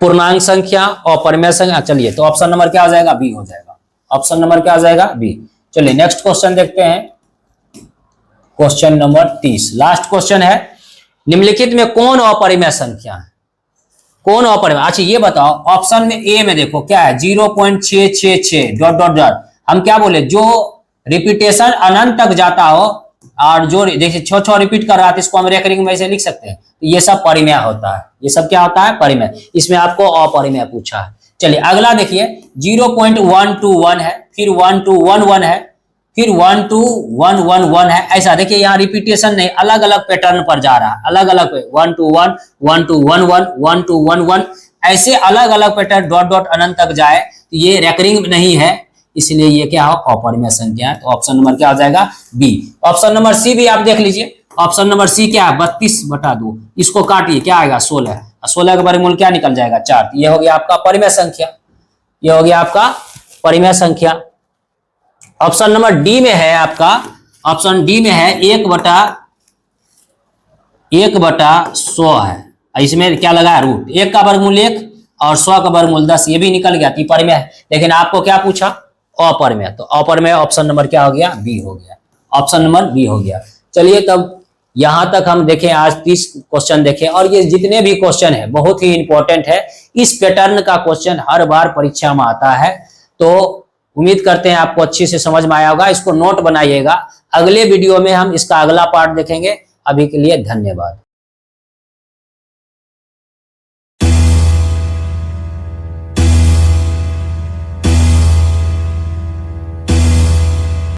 पूर्णांक संख्या अपरिमेय संख्या। चलिए तो ऑप्शन नंबर क्या हो जाएगा बी हो जाएगा। ऑप्शन नंबर क्या हो जाएगा बी। चलिए नेक्स्ट क्वेश्चन देखते हैं, क्वेश्चन नंबर 30 लास्ट क्वेश्चन है। निम्नलिखित में कौन अपरिमेय संख्या है, कौन अपरिमेय। अच्छा ये बताओ ऑप्शन में ए में देखो क्या है 0.666 डॉट डॉट डॉट। हम क्या बोले, जो रिपीटेशन अनंत तक जाता हो और जो देखिए 6 रिपीट कर रहा है, इसको हम रेकरिंग में से लिख सकते हैं। तो ये सब परिमेय होता है, ये सब क्या होता है परिमेय। इसमें आपको अपरिमेय पूछा है। चलिए अगला देखिए 0.121 है, फिर 1211 है, फिर 12111 है। ऐसा देखिए यहाँ रिपीटेशन नहीं, अलग अलग पैटर्न पर जा रहा है, अलग अलग 121 1211 1211 ऐसे अलग अलग पैटर्न डॉट डॉट अनंत तक जाए तो ये रेकरिंग नहीं है, इसलिए ये क्या हो अपरिमेय संख्या है। तो ऑप्शन नंबर क्या हो जाएगा बी। ऑप्शन नंबर सी भी आप देख लीजिए, ऑप्शन नंबर सी क्या है 32/2, इसको काटिए क्या आएगा 16, 16 का वर्गमूल क्या निकल जाएगा 4। ये हो गया आपका परिमेय संख्या, ये हो गया आपका परिमेय संख्या। ऑप्शन नंबर डी में है आपका, ऑप्शन डी में है 1/100 है, इसमें क्या लगा है रूट, 1 का वर्गमूल 1 और 100 का वर्गमूल 10, ये भी निकल गया परिमेय है। लेकिन आपको क्या पूछा अपरिमेय, तो अपरिमेय ऑप्शन नंबर क्या हो गया बी हो गया। ऑप्शन नंबर बी हो गया। चलिए तब यहां तक हम देखें, आज 30 क्वेश्चन देखें और ये जितने भी क्वेश्चन है बहुत ही इंपॉर्टेंट है। इस पैटर्न का क्वेश्चन हर बार परीक्षा में आता है, तो उम्मीद करते हैं आपको अच्छे से समझ में आया होगा। इसको नोट बनाइएगा, अगले वीडियो में हम इसका अगला पार्ट देखेंगे। अभी के लिए धन्यवाद।